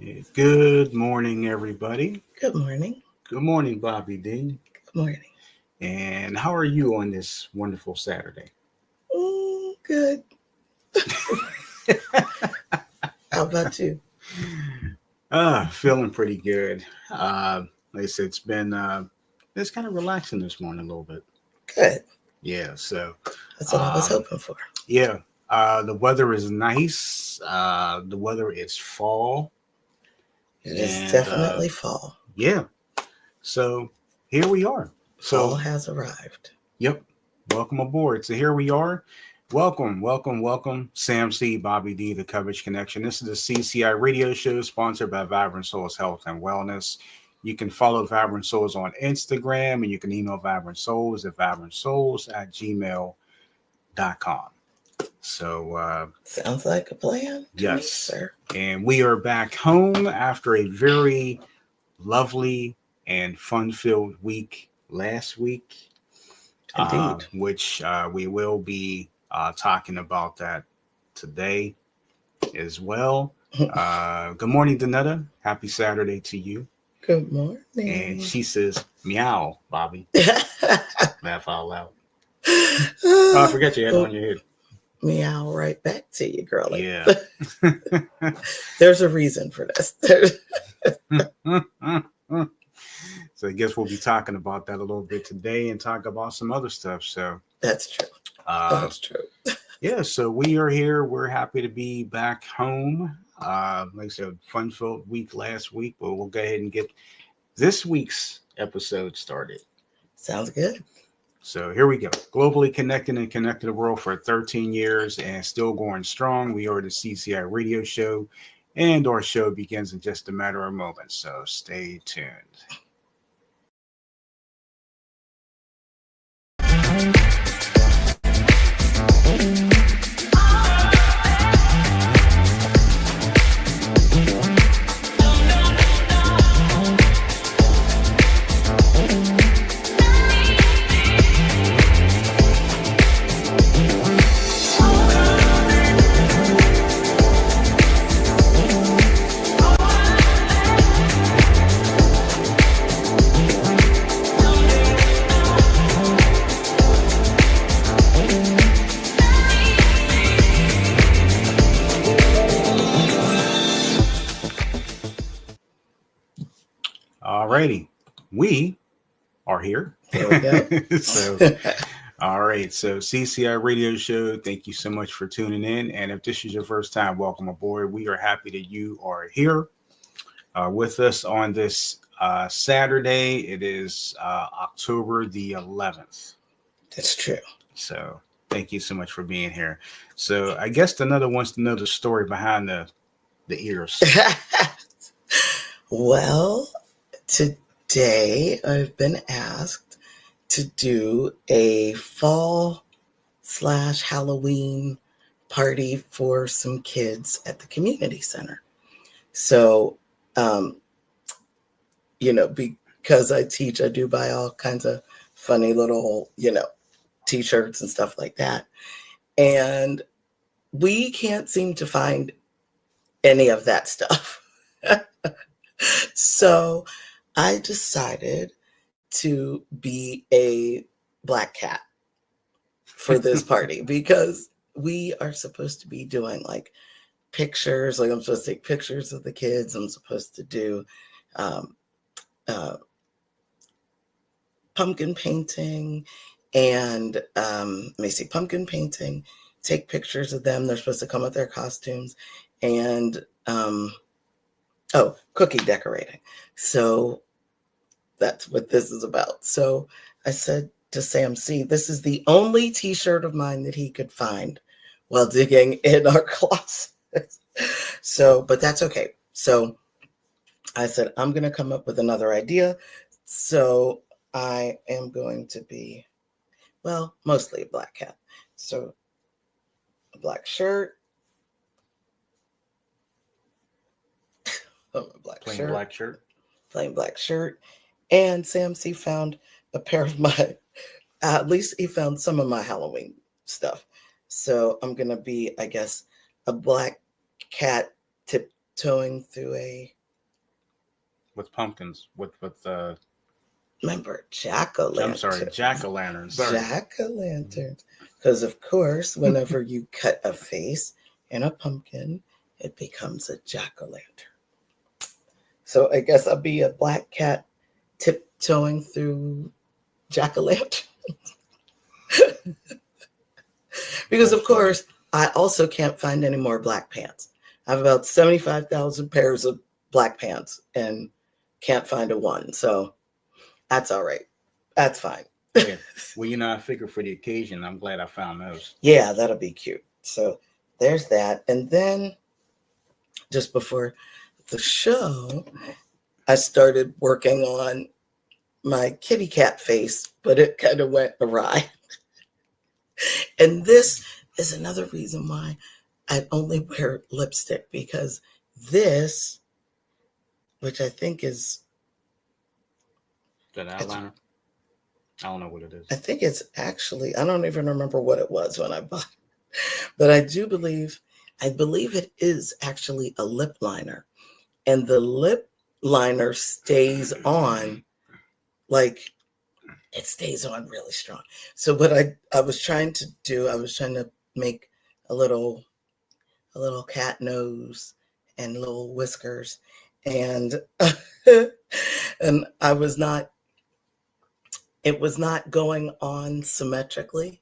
Good morning, everybody. Good morning. Good morning, Bobby D. Good morning. And how are you on this wonderful Saturday? Good. How about you? Feeling pretty good. Like I said, it's kind of relaxing this morning a little bit. Good. Yeah, so That's what I was hoping for. yeah, the weather is nice. The weather is fall. It is definitely fall. Yeah, so here we are. Fall has arrived. Yep. Welcome aboard. So here we are. Welcome, Sam C, Bobby D, the Coverage Connection. This is the CCI radio show sponsored by Vibrant Souls Health and Wellness. You can follow Vibrant Souls on Instagram, and you can email Vibrant Souls at vibrantsouls@gmail.com. So sounds like a plan. Yes, me, sir. And we are back home after a very lovely and fun-filled week last week. Indeed. Which we will be talking about that today as well. Good morning, Danetta. Happy Saturday to you. Good morning. And she says, meow, Bobby. Laugh out loud. I forget you had it on your head. Meow right back to you, girlie. Yeah. There's a reason for this. So I guess we'll be talking about that a little bit today and talk about some other stuff. So that's true. That's true. Yeah, so we are here. We're happy to be back home. Like I said, fun-filled week last week, but we'll go ahead and get this week's episode started. Sounds good. So here we go. Globally connected and connected the world for 13 years and still going strong. We are the CCI radio show, and our show begins in just a matter of moments. So stay tuned. Alrighty, we are here. There we go. So, all right. So, CCI Radio Show. Thank you so much for tuning in. And if this is your first time, welcome aboard. We are happy that you are here with us on this Saturday. It is October the 11th. That's true. So, thank you so much for being here. So, I guess another wants to know the story behind the ears. Well, today I've been asked to do a fall/Halloween party for some kids at the community center. So, because I teach, I do buy all kinds of funny little, t-shirts and stuff like that. And we can't seem to find any of that stuff. So I decided to be a black cat for this party because we are supposed to be doing like pictures. Like I'm supposed to take pictures of the kids. I'm supposed to do pumpkin painting and pumpkin painting, take pictures of them. They're supposed to come with their costumes and cookie decorating. So that's what this is about. So I said to Sam C, this is the only t-shirt of mine that he could find while digging in our closet. So, but that's okay. So I said, I'm going to come up with another idea. So I am going to be, mostly a black cat. So a black shirt. Plain black shirt. And Sam C found a pair of at least he found some of my Halloween stuff. So I'm going to be, I guess, a black cat tiptoeing through a, with pumpkins, with remember, jack-o'-lantern. I'm sorry, jack-o'-lantern. Sorry. Jack-o'-lanterns. Because, of course, whenever you cut a face in a pumpkin, it becomes a jack-o'-lantern. So I guess I'll be a black cat tiptoeing through jack-o'-lantern. Because, of course, I also can't find any more black pants. I have about 75,000 pairs of black pants and can't find a one. So that's all right. That's fine. Yeah. Well, you know, I figured for the occasion, I'm glad I found those. Yeah, that'll be cute. So there's that. And then just before the show, I started working on my kitty cat face, but it kind of went awry. And this is another reason why I only wear lipstick, because this, which I think is That eyeliner? I don't know what it is. I think it's actually, I don't even remember what it was when I bought it, but I believe it is actually a lip liner, and the lip liner stays on, like it stays on really strong. So what I was trying to do, I was trying to make a little cat nose and little whiskers, and and it was not going on symmetrically.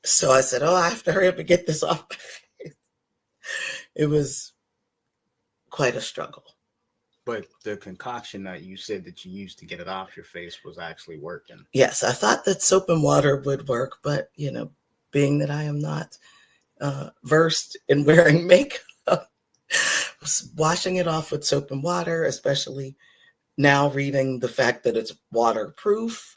So I said, I have to hurry up and get this off my face. It was quite a struggle. But the concoction that you said that you used to get it off your face was actually working. Yes, I thought that soap and water would work, but, being that I am not versed in wearing makeup, washing it off with soap and water, especially now reading the fact that it's waterproof,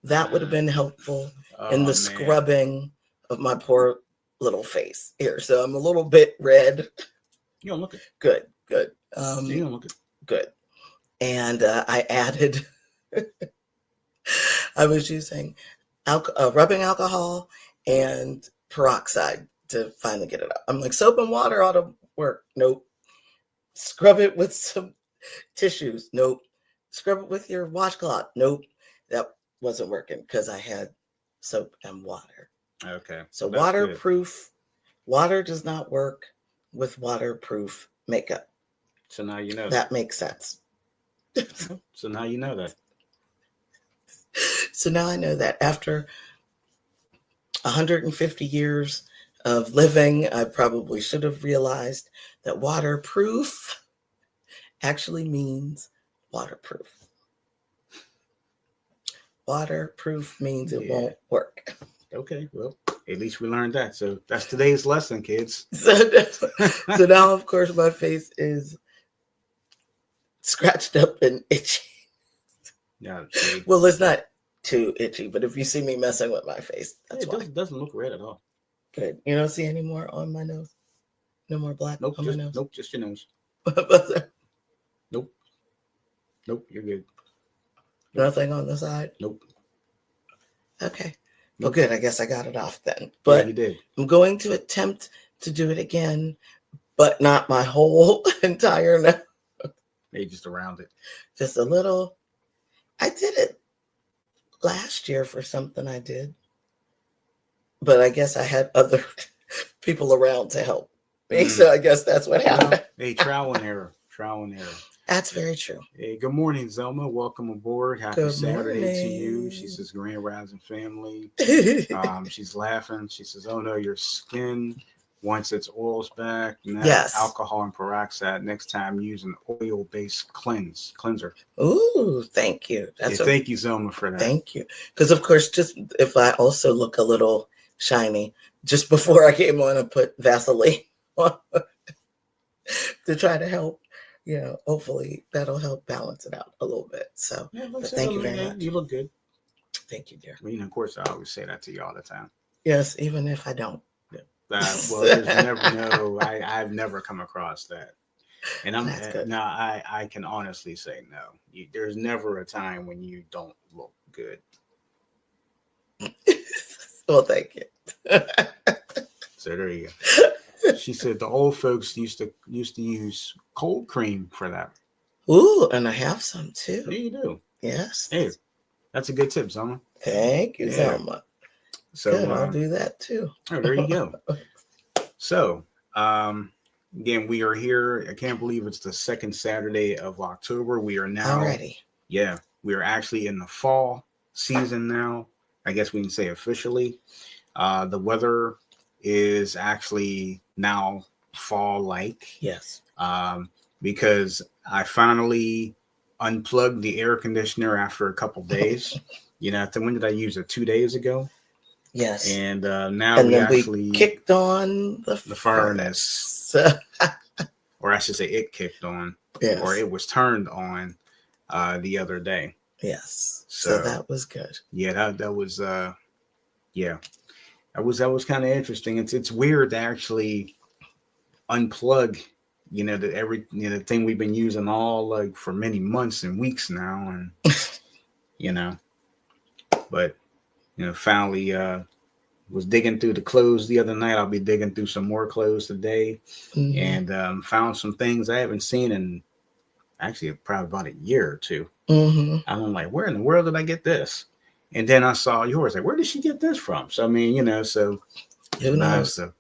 that would have been helpful in the scrubbing of my poor little face here. So I'm a little bit red. You don't look it. Good. You don't look it. Good. And I added, I was using rubbing alcohol and peroxide to finally get it up. I'm like, soap and water ought to work. Nope. Scrub it with some tissues. Nope. Scrub it with your washcloth. Nope. That wasn't working because I had soap and water. Okay. So waterproof, water does not work with waterproof makeup. So now you know that makes sense. So now you know that. So now I know that after 150 years of living, I probably should have realized that waterproof actually means waterproof. Waterproof means it won't work. Okay, well, at least we learned that. So that's today's lesson, kids. So now, of course, my face is scratched up and itchy. Yeah. Well, it's not too itchy, but if you see me messing with my face, that's why. It doesn't look red at all. Good. You don't see any more on my nose? No more black on my nose? Nope, just your nose. Nope. Nope, you're good. Nothing on the side? Nope. Okay. Well, good. I guess I got it off then. But you did. I'm going to attempt to do it again, but not my whole entire nose. Maybe just around it. Just a little. I did it last year for something I did. But I guess I had other people around to help me. So I guess that's what happened. Hey, trial and error. That's very true. Hey, good morning, Zelma. Welcome aboard. Happy Good Saturday morning. to you. She says, Grand Rising family. She's laughing. She says, oh no, your skin, once its oil's back, Yes. alcohol and peroxide. Next time, use an oil-based cleanser. Ooh, thank you. Thank you, Zelma, for that. Thank you. Because, of course, just if I also look a little shiny, just before I came on, I put Vaseline on to try to help. Hopefully that'll help balance it out a little bit. So, but thank you very much. You look good. Thank you, dear. I mean, of course, I always say that to you all the time. Yes, even if I don't. Well, there's never no. I've never come across that, and I can honestly say no. There's never a time when you don't look good. Well, thank you. So there you go. She said the old folks used to use cold cream for that. Ooh, and I have some Yeah, too. you do. Yes. Hey, that's a good tip, Zoma. Thank you, Yeah. Zelma. So Good, I'll do that too. oh, there you go. So again, we are here. I can't believe it's the second Saturday of October. We are now Already. Yeah, we are actually in the fall season now. I guess we can say officially. The weather is actually now fall-like. Yes. Because I finally unplugged the air conditioner after a couple days. When did I use it? 2 days ago. Yes. And now And we then actually we kicked on the furnace, or I should say, it kicked on, yes. or it was turned on the other day. Yes. So that was good. Yeah, that was yeah. That was kind of interesting. It's weird to actually unplug, the thing we've been using all like for many months and weeks now, and but finally was digging through the clothes the other night. I'll be digging through some more clothes today, and found some things I haven't seen in actually probably about a year or two. I'm like, where in the world did I get this? And then I saw yours. Like, where did she get this from? So I mean, so who knows? Who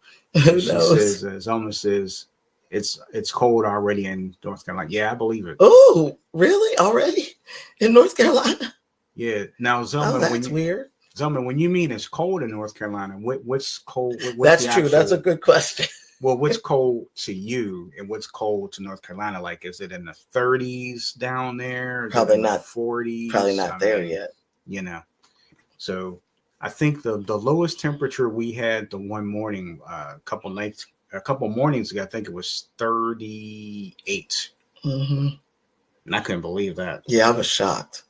she knows? Says, Zelma says, it's cold already in North Carolina. Yeah, I believe it. Oh, really? Already in North Carolina? Yeah. Now, Zelma, that's weird. Zelma, when you mean it's cold in North Carolina, what's cold? That's true. That's a good question. Well, what's cold to you, and what's cold to North Carolina? Like, is it in the 30s down there? Is probably not 40s. Probably not there yet. So I think the lowest temperature we had the one morning, a couple mornings ago, I think it was 38. And I couldn't believe that. Yeah, I was shocked.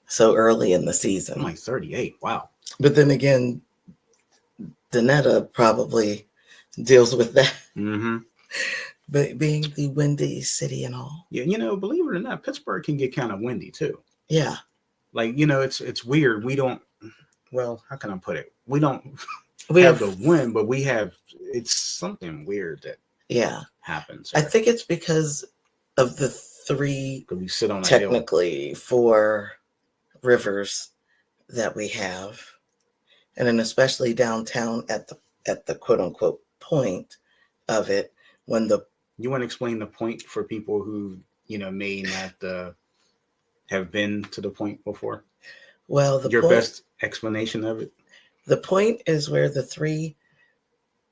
So early in the season. I'm like 38. Wow. But then again, Danetta probably deals with that. But being the windy city and all. Yeah, believe it or not, Pittsburgh can get kind of windy too. Yeah. Like, it's weird. We don't, well, how can I put it? We don't have the wind, but it's something weird that happens. I think it's because of the three, we sit on technically 4 rivers that we have. And then especially downtown at the quote unquote point of it, when you want to explain the point for people who may not have been to the point before? Well, your best explanation of it. The point is where the 3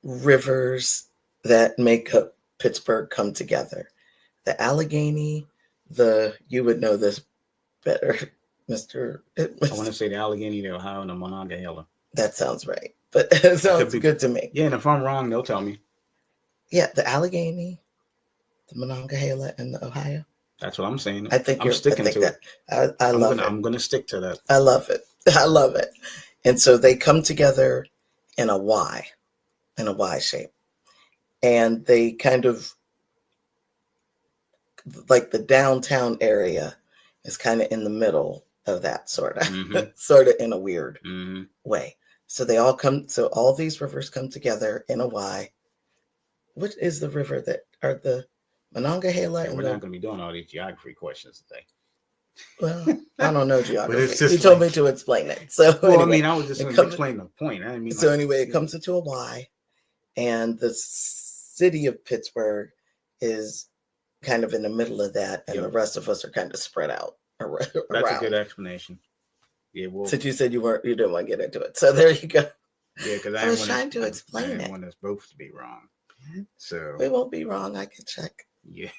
rivers that make up Pittsburgh come together. The Allegheny, you would know this better, Mr. I want to say the Allegheny, the Ohio, and the Monongahela. That sounds right, but it sounds good to me. Yeah, and if I'm wrong, they'll tell me. Yeah, the Allegheny, the Monongahela, and the Ohio. That's what I'm saying. I think I'm sticking to it. I love it. I'm going to stick to that. I love it. I love it. And so they come together in a Y shape. And they kind of, like the downtown area is kind of in the middle of that sort of in a weird way. So all these rivers come together in a Y. What is the river that are the Monongahela? Yeah, we're not going to be doing all these geography questions today. Well, I don't know geography. You told me to explain it. So anyway, I was just going to explain the point. I didn't mean it comes into a Y, and the city of Pittsburgh is kind of in the middle of that, and the rest of us are kind of spread out around. That's a good explanation. Yeah, since you said you didn't want to get into it, so there you go. Yeah, because I was trying to explain it. I didn't want us both to be wrong. So we won't be wrong. I can check. Yeah.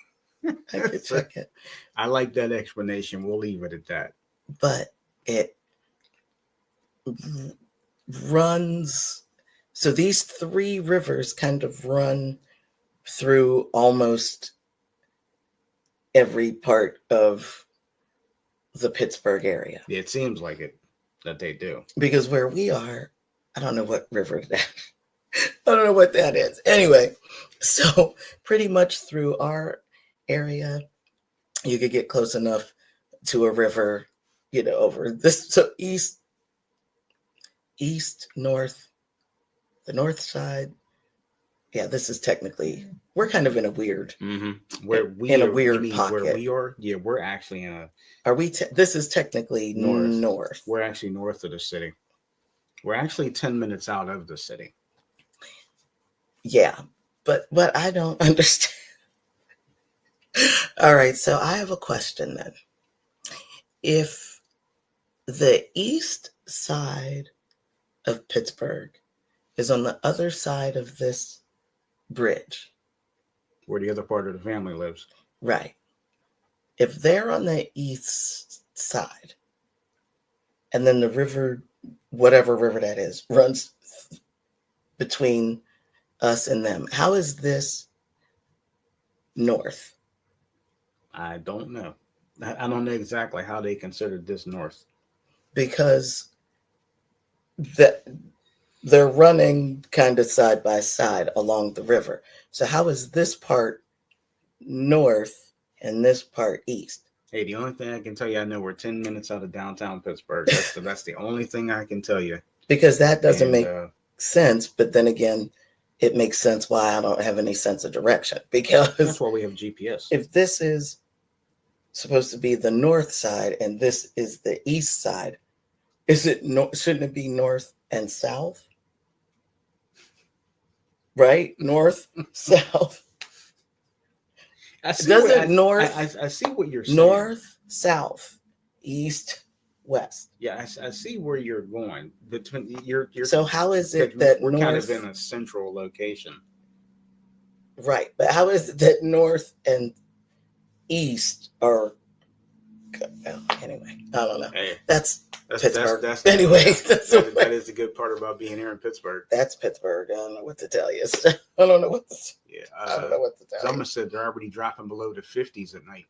I could check it. I like that explanation. We'll leave it at that. But it runs. So these 3 rivers kind of run through almost every part of the Pittsburgh area. Yeah, it seems like it that they do. Because where we are, I don't know what river that is. I don't know what that is. Anyway, so pretty much through our area, you could get close enough to a river, over this. So east, north, the north side, Yeah, this is technically, we're kind of in a weird, Where we in are, a weird where pocket. we are, yeah, we're actually in a. Are we? This is technically north. We're actually north of the city. We're actually 10 minutes out of the city. Yeah, but what I don't understand. All right, so I have a question then. If the east side of Pittsburgh is on the other side of this bridge, Where the other part of the family lives. right? If they're on the east side, and then the river, whatever river that is, runs between us and them, how is this north? I don't know. I don't know exactly how they considered this north. Because they're running kind of side by side along the river. So how is this part north and this part east? Hey, the only thing I can tell you, I know we're 10 minutes out of downtown Pittsburgh. That's the only thing I can tell you. Because that doesn't make sense. But then again, it makes sense why I don't have any sense of direction. Because that's why we have GPS. If this is supposed to be the north side and this is the east side, shouldn't it be north and south? Right? North, south. I see I see what you're saying. North, south, east, west. Yeah, I see where you're going. You're so how is it that we're kind of in a central location? Right, but how is it that north and east are? Anyway, I don't know. Hey, that's Pittsburgh. Anyway, that is the good part about being here in Pittsburgh. That's Pittsburgh. I don't know what to tell you. I don't know what to tell you. Someone said they're already dropping below the 50s at night.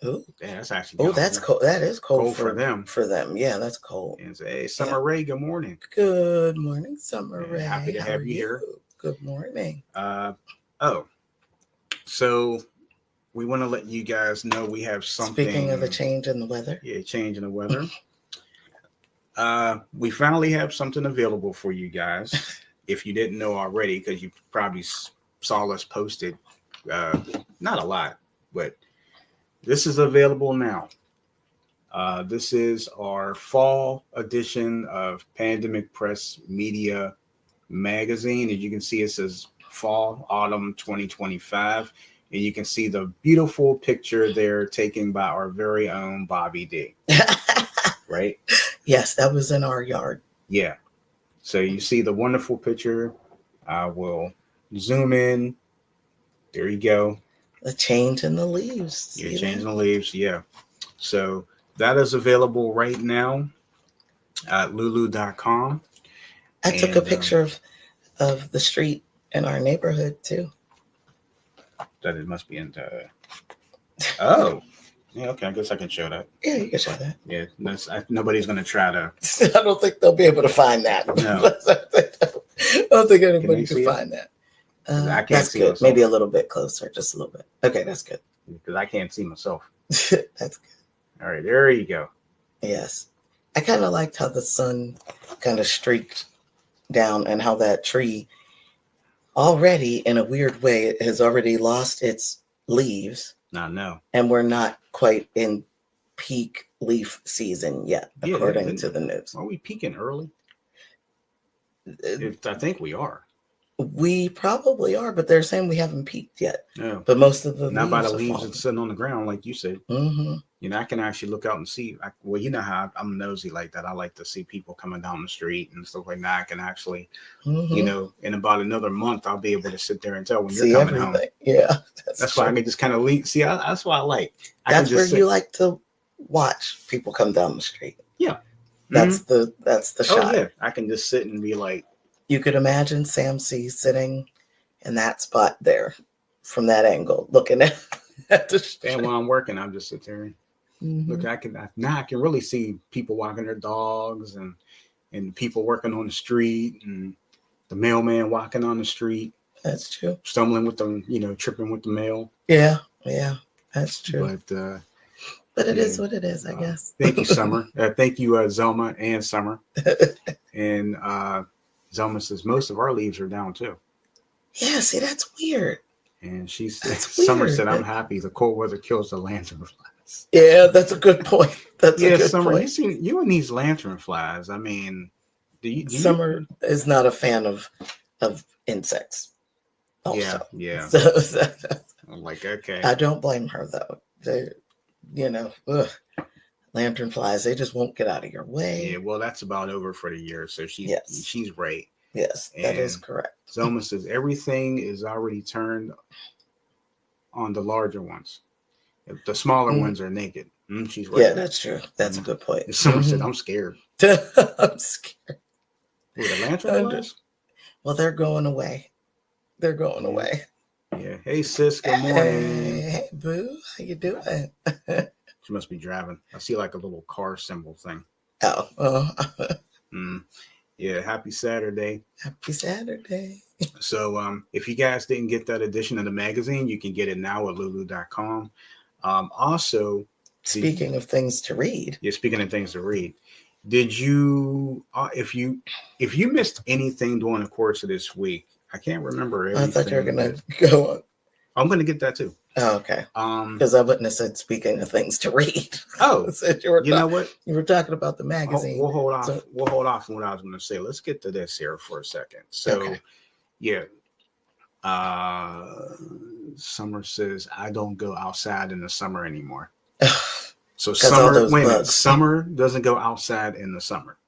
Ooh. Yeah, that's actually. Oh, that's cold. That is cold for them. For them, yeah, that's cold. And say, hey, Summer Ray, good morning. Good morning, Summer Ray. Happy to have you here. Good morning. So we want to let you guys know we have something. Speaking of a change in the weather. Yeah, change in the weather. We finally have something available for you guys. If you didn't know already, because you probably saw us posted, not a lot, but this is available now. This is our fall edition of Pandemic Press Media magazine. As you can see, it says Fall Autumn 2025. And you can see the beautiful picture there taken by our very own Bobby D. Right? Yes, that was in our yard. Yeah. So you see the wonderful picture. I will zoom in. There you go. The change in the leaves. You're changing the leaves. Yeah. So that is available right now at lulu.com. I took a picture of the street in our neighborhood too. That it must be into. Oh, yeah. Okay, I guess I can show that. Yeah, you can show that. Yeah, nobody's gonna try to. I don't think they'll be able to find that. No, I don't think anybody can find that. I can't that's see good. myself. Maybe a little bit closer, just a little bit. Okay, that's good. Because I can't see myself. That's good. All right, there you go. Yes, I kind of liked how the sun kind of streaked down and how that tree. Already, in a weird way, it has already lost its leaves. I know. And we're not quite in peak leaf season yet, according to the news. Are we peaking early? I think we are. We probably are, but they're saying we haven't peaked yet. No. But most of the not by the leaves that's sitting on the ground, like you said. Mm-hmm. You know, I can actually look out and see. Well, you know how I'm nosy like that. I like to see people coming down the street and stuff like that. I can actually, you know, in about another month, I'll be able to sit there and tell when you're coming home. Yeah, that's why I can just kind of leak. See, that's what I like. That's where you like to watch people come down the street. Yeah, that's the shot. Yeah, I can just sit and be like. You could imagine Sam C sitting in that spot there from that angle, looking at the street. And while I'm working, I'm just sitting there. Mm-hmm. Look, I can really see people walking their dogs and people working on the street and the mailman walking on the street. That's true. Stumbling with them, tripping with the mail. Yeah, that's true. But it is what it is, I guess. Thank you, Summer. Thank you, Zelma and Summer. And Zelma says most of our leaves are down too. Yeah, see, that's weird. And she said, That's Summer weird. said, I'm happy the cold weather kills the lanternflies. Yeah, that's a good point. That's a Yeah, good Summer, point. you and these lanternflies. I mean, do Summer you? is not a fan of insects. Yeah, Also, yeah. so, I'm like, okay. I don't blame her though. They, ugh, lanternflies. They just won't get out of your way. Yeah, well, that's about over for the year. So Yes. she's right. Yes, that is And correct. Zelma says everything is already turned on the larger ones. The smaller ones are naked. She's right. Yeah, that's true. That's a good point. Someone said, I'm scared. I'm scared. With the lanternflies? Well, they're going away. They're going away. Yeah. Hey, sis. Good morning. Hey, boo. How you doing? She must be driving. I see like a little car symbol thing. Oh. Yeah. Happy Saturday. Happy Saturday. So if you guys didn't get that edition of the magazine, you can get it now at lulu.com. Also, speaking of things to read. Yeah, speaking of things to read. Did you, if you missed anything during the course of this week, I can't remember everything. I thought you were going to go on. I'm going to get that too. Oh, okay. Because I wouldn't have said speaking of things to read. Oh, you know what? You were talking about the magazine. We'll hold off. We'll hold off on what I was going to say. Let's get to this here for a second. So, okay. Yeah. Summer says, I don't go outside in the summer anymore. So summer doesn't go outside in the summer.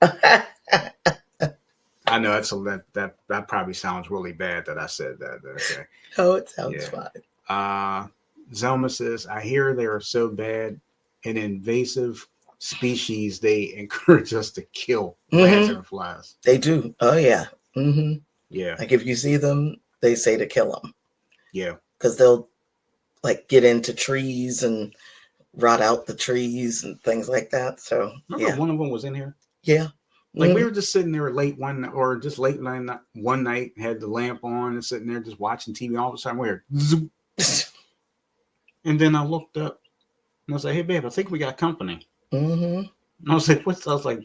I know that probably sounds really bad that I said that. Okay. No, it sounds fine. Zelma says, I hear they are so bad and invasive species they encourage us to kill lanternflies. They do. Oh yeah. Yeah. Like if you see them, they say to kill them. Yeah. Because they'll like get into trees and rot out the trees and things like that. So remember one of them was in here? Yeah. Like we were just sitting there late one night, had the lamp on and sitting there just watching TV. All of a sudden we heard zoom. And then I looked up and I was like, hey babe, I think we got company. And I was like, what's, I was like,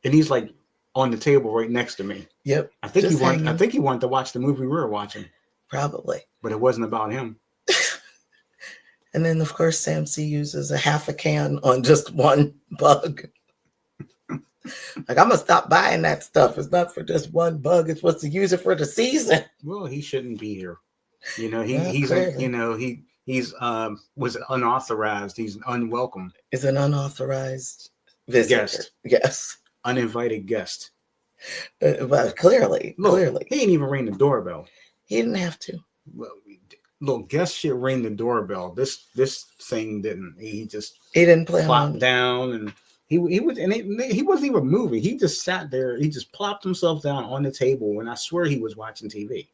and he's like on the table right next to me. Yep. I think he wanted to watch the movie we were watching. Probably. But it wasn't about him. And then, of course, Sam C uses a half a can on just one bug. Like, I'm going to stop buying that stuff. It's not for just one bug. It's supposed to use it for the season. Well, he shouldn't be here. He's was unauthorized. He's unwelcome. Is an unauthorized visitor. Guest. Yes. Uninvited guest. Well, clearly. He didn't even ring the doorbell. He didn't have to. Well, look, guests should ring the doorbell. This thing didn't. He didn't plan plopped down, and he wasn't even moving. He just sat there. He just plopped himself down on the table, and I swear he was watching TV.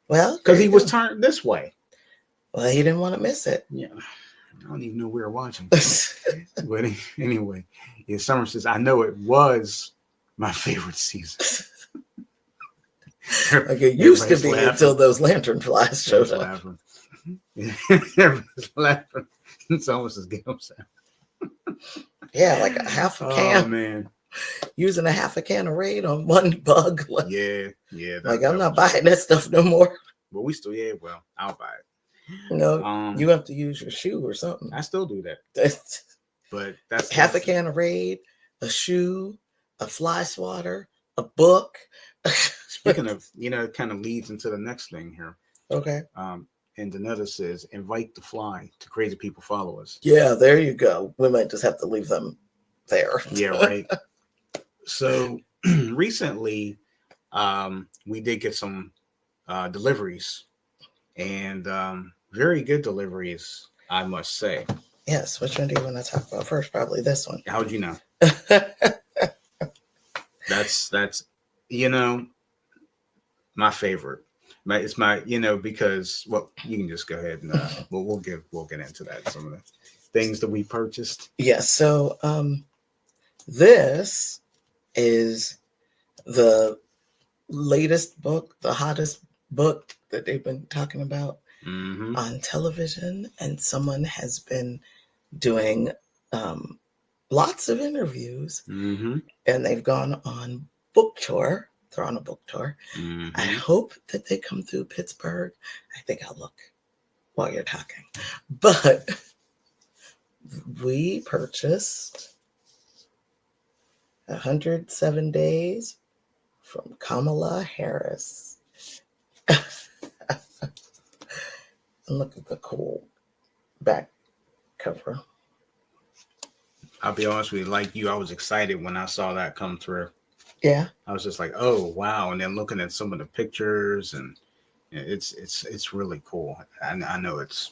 Well, because he was turned this way. Well, he didn't want to miss it. Yeah, I don't even know we were watching. But anyway, yeah, Summer says, I know it was my favorite season. Like it used to be until those lanternflies showed up. Laughing. Everybody's laughing. It's almost as good. Yeah, like a half a can. Oh man, using a half a can of Raid on one bug. Yeah. Like I'm not buying that stuff no more. But we still, well, I'll buy it. No, you have to use your shoe or something. I still do that. But that's half a can of Raid, a shoe, a fly swatter, a book. Speaking of, it kind of leads into the next thing here. Okay. And another says, invite the fly to crazy people follow us. Yeah, there you go. We might just have to leave them there. Yeah, right. So recently, we did get some deliveries, and very good deliveries, I must say. Yes. Which one do you want to talk about first? Probably this one. How'd you know? That's my favorite. It's my, because, well, you can just go ahead and we'll get into that. Some of the things that we purchased. Yes. So this is the latest book, the hottest book that they've been talking about on television, and someone has been doing lots of interviews, and they've gone on book tour They're on a book tour. Mm-hmm. I hope that they come through Pittsburgh. I think I'll look while you're talking. But we purchased 107 Days from Kamala Harris. And look at the cool back cover. I'll be honest with you, like you, I was excited when I saw that come through. Yeah. I was just like, oh wow. And then looking at some of the pictures, and it's really cool. And I know it's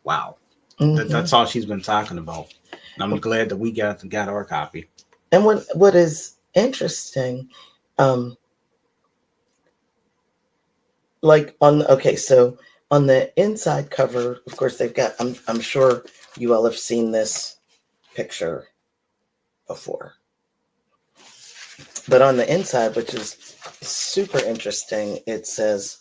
wow. Mm-hmm. That's all she's been talking about. And I'm glad that we got our copy. And what is interesting, like so on the inside cover, of course they've got, I'm sure you all have seen this picture before. But on the inside, which is super interesting, it says,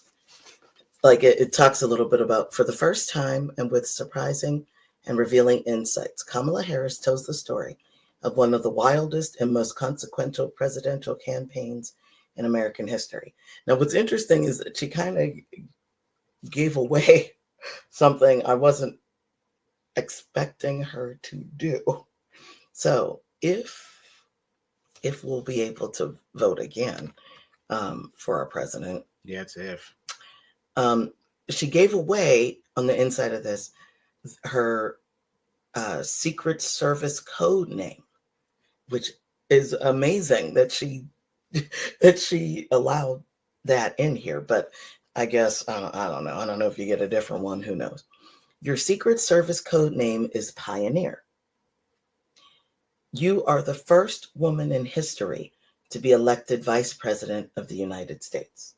like it talks a little bit about, for the first time and with surprising and revealing insights, Kamala Harris tells the story of one of the wildest and most consequential presidential campaigns in American history. Now, what's interesting is that she kind of gave away something I wasn't expecting her to do. So if we'll be able to vote again for our president. Yeah, it's if. She gave away on the inside of this her Secret Service code name, which is amazing that she allowed that in here. But I guess I don't know. I don't know if you get a different one. Who knows? Your Secret Service code name is Pioneer. You are the first woman in history to be elected Vice President of the United States.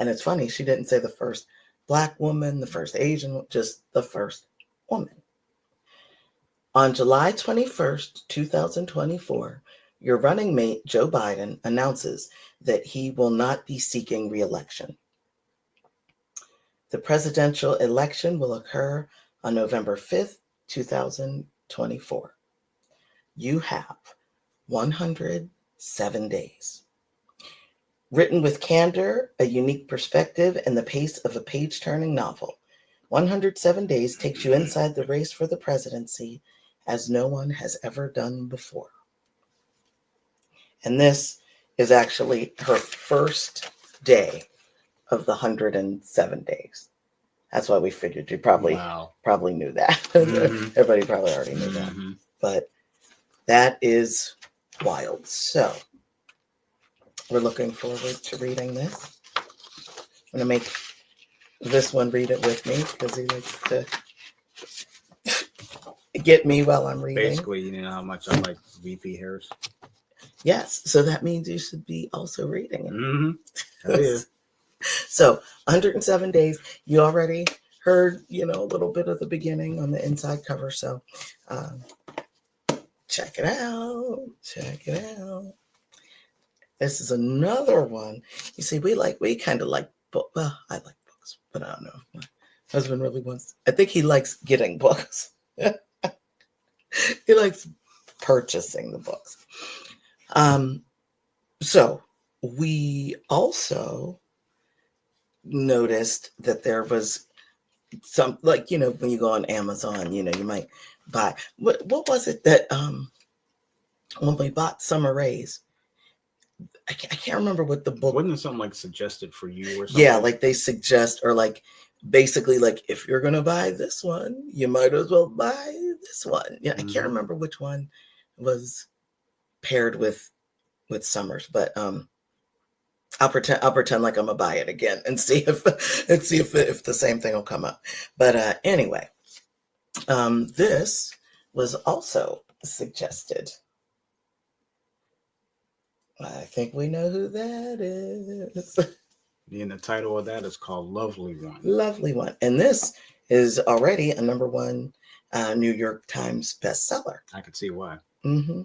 And it's funny, she didn't say the first Black woman, the first Asian, just the first woman. On July 21st, 2024, your running mate, Joe Biden, announces that he will not be seeking re-election. The presidential election will occur on November 5th, 2024. You have 107 days. Written with candor, a unique perspective, and the pace of a page-turning novel, 107 Days takes you inside the race for the presidency as no one has ever done before. And this is actually her first day of the 107 days. That's why we figured you probably knew that. Mm-hmm. Everybody probably already knew that. But that is wild. So we're looking forward to reading this. I'm going to make this one read it with me because he likes to get me while I'm reading. Basically, you know how much I like VP Harris. Yes. So that means you should be also reading it. Mm-hmm. That is. So 107 days. You already heard, a little bit of the beginning on the inside cover. So check it out. Check it out. This is another one. You see, we kind of like books. Well, I like books, but I don't know. My husband really wants. I think he likes getting books. He likes purchasing the books. So we also noticed that there was some, when you go on Amazon, you might buy. What was it that when we bought Summer Rays? I can't remember what the book. Wasn't it something like suggested for you or something? Yeah, like they suggest, or basically if you're gonna buy this one, you might as well buy this one. Yeah, I can't remember which one was paired with Summers, but I'll pretend like I'm gonna buy it again and see if the same thing will come up. But anyway, this was also suggested. I think we know who that is. And the title of that is called Lovely One. Lovely One. And this is already a number one New York Times bestseller. I could see why. Mm-hmm.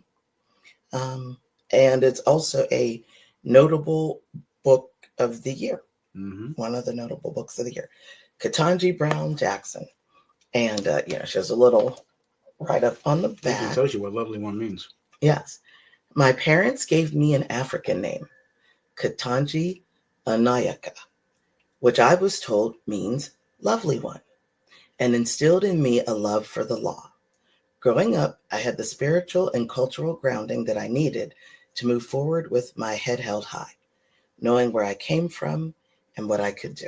And it's also a notable book of the year. Mm-hmm. One of the notable books of the year. Ketanji Brown Jackson. And, she has a little write-up on the back. It tells you what Lovely One means. Yes. My parents gave me an African name. Katanji Anayaka, which I was told means lovely one, and instilled in me a love for the law. Growing up, I had the spiritual and cultural grounding that I needed to move forward with my head held high, knowing where I came from and what I could do.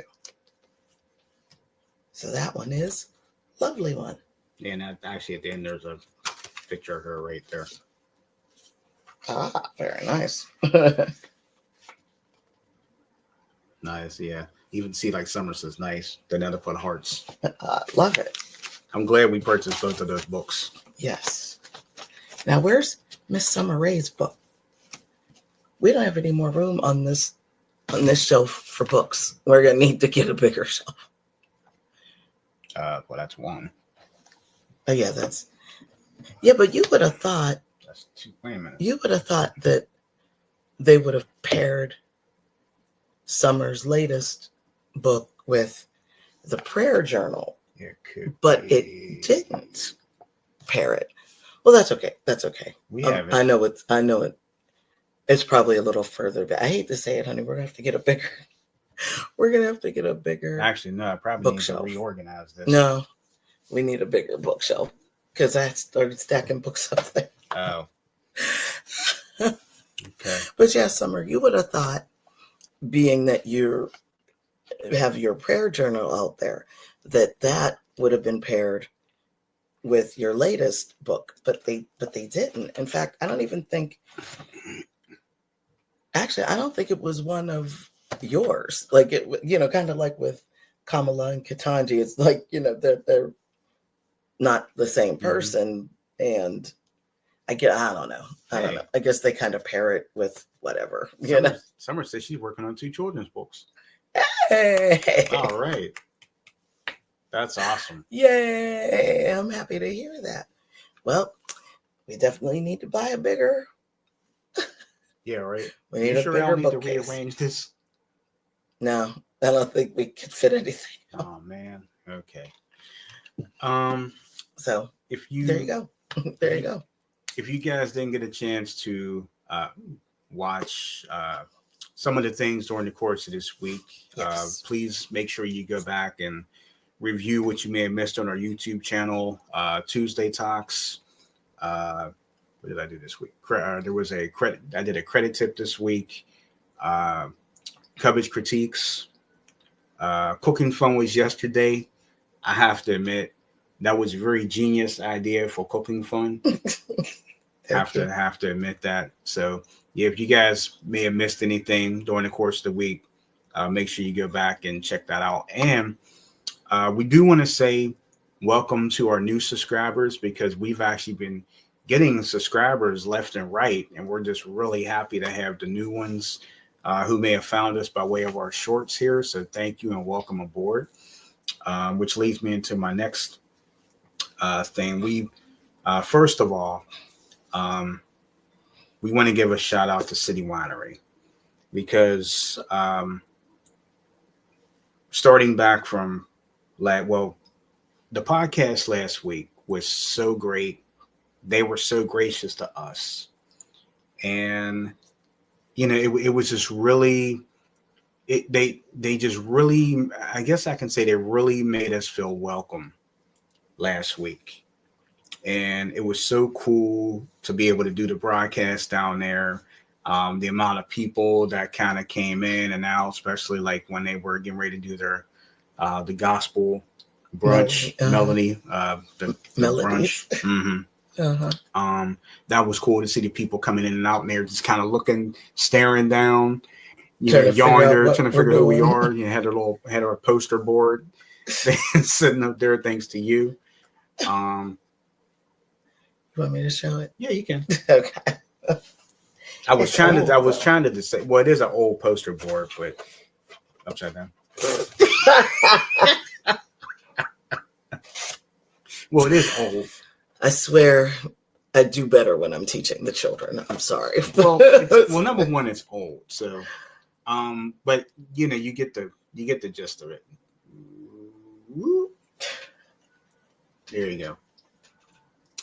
So that one is lovely one. Yeah, and actually at the end there's a picture of her right there. Ah, very nice. Nice, yeah. Even see like Summer says nice. Then to put hearts. Love it. I'm glad we purchased both of those books. Yes. Now where's Miss Summer Ray's book? We don't have any more room on this shelf for books. We're gonna need to get a bigger shelf. Well, that's one. Oh yeah, but you would have thought. That's two. Wait a minute. You would have thought that they would have paired Summer's latest book with the prayer journal, but it didn't pair it. Well, that's okay. That's okay. We have it. I know it. It's probably a little further back. I hate to say it, honey. We're gonna have to get a bigger. We're gonna have to get a bigger. Actually, no. I probably bookshelf. need to reorganize this. No, we need a bigger bookshelf because I started stacking books up there. Oh. Okay. But yeah, Summer, you would have thought, being that you have your prayer journal out there, that would have been paired with your latest book, but they didn't. In fact, I don't think it was one of yours. Like it, kind of like with Kamala and Katanji, it's like, they're not the same person. Mm-hmm. And I don't know. I guess they kind of pair it with whatever. Summer says she's working on 2 children's books. Hey. All right. That's awesome. Yay. I'm happy to hear that. Well, we definitely need to buy a bigger. Yeah, right. We need a bigger I need bookcase. to rearrange this? No, I don't think we could fit anything. Oh man. Okay. So there you go. There you go. If you guys didn't get a chance to watch some of the things during the course of this week, yes. Please make sure you go back and review what you may have missed on our YouTube channel. Tuesday Talks. What did I do this week? There was a credit. I did a credit tip this week. Coverage critiques. Cooking fun was yesterday. I have to admit, that was a very genius idea for cooking fun. have to admit that. So yeah, if you guys may have missed anything during the course of the week, make sure you go back and check that out. And we do want to say welcome to our new subscribers, because we've actually been getting subscribers left and right, and we're just really happy to have the new ones who may have found us by way of our shorts here. So thank you and welcome aboard. Which leads me into my next thing. We first of all, we want to give a shout out to City Winery, because starting back from the podcast last week was so great. They were so gracious to us, and it was just really. They just really, I guess I can say, they really made us feel welcome last week. And it was so cool to be able to do the broadcast down there. The amount of people that kind of came in and out, especially like when they were getting ready to do their the gospel brunch, Melanie, the brunch. Mm-hmm. Uh-huh. That was cool to see the people coming in and out, and they're just kind of looking, staring down. Yawning there, trying to figure out who we are. You had our poster board sitting up there. Thanks to you. You want me to show it? Yeah, you can. Okay. I was trying to say. Well, it is an old poster board, but upside down. Well, it is old. I swear, I do better when I'm teaching the children. I'm sorry. Well, number one, it's old, so. But you get the gist of it. There you go.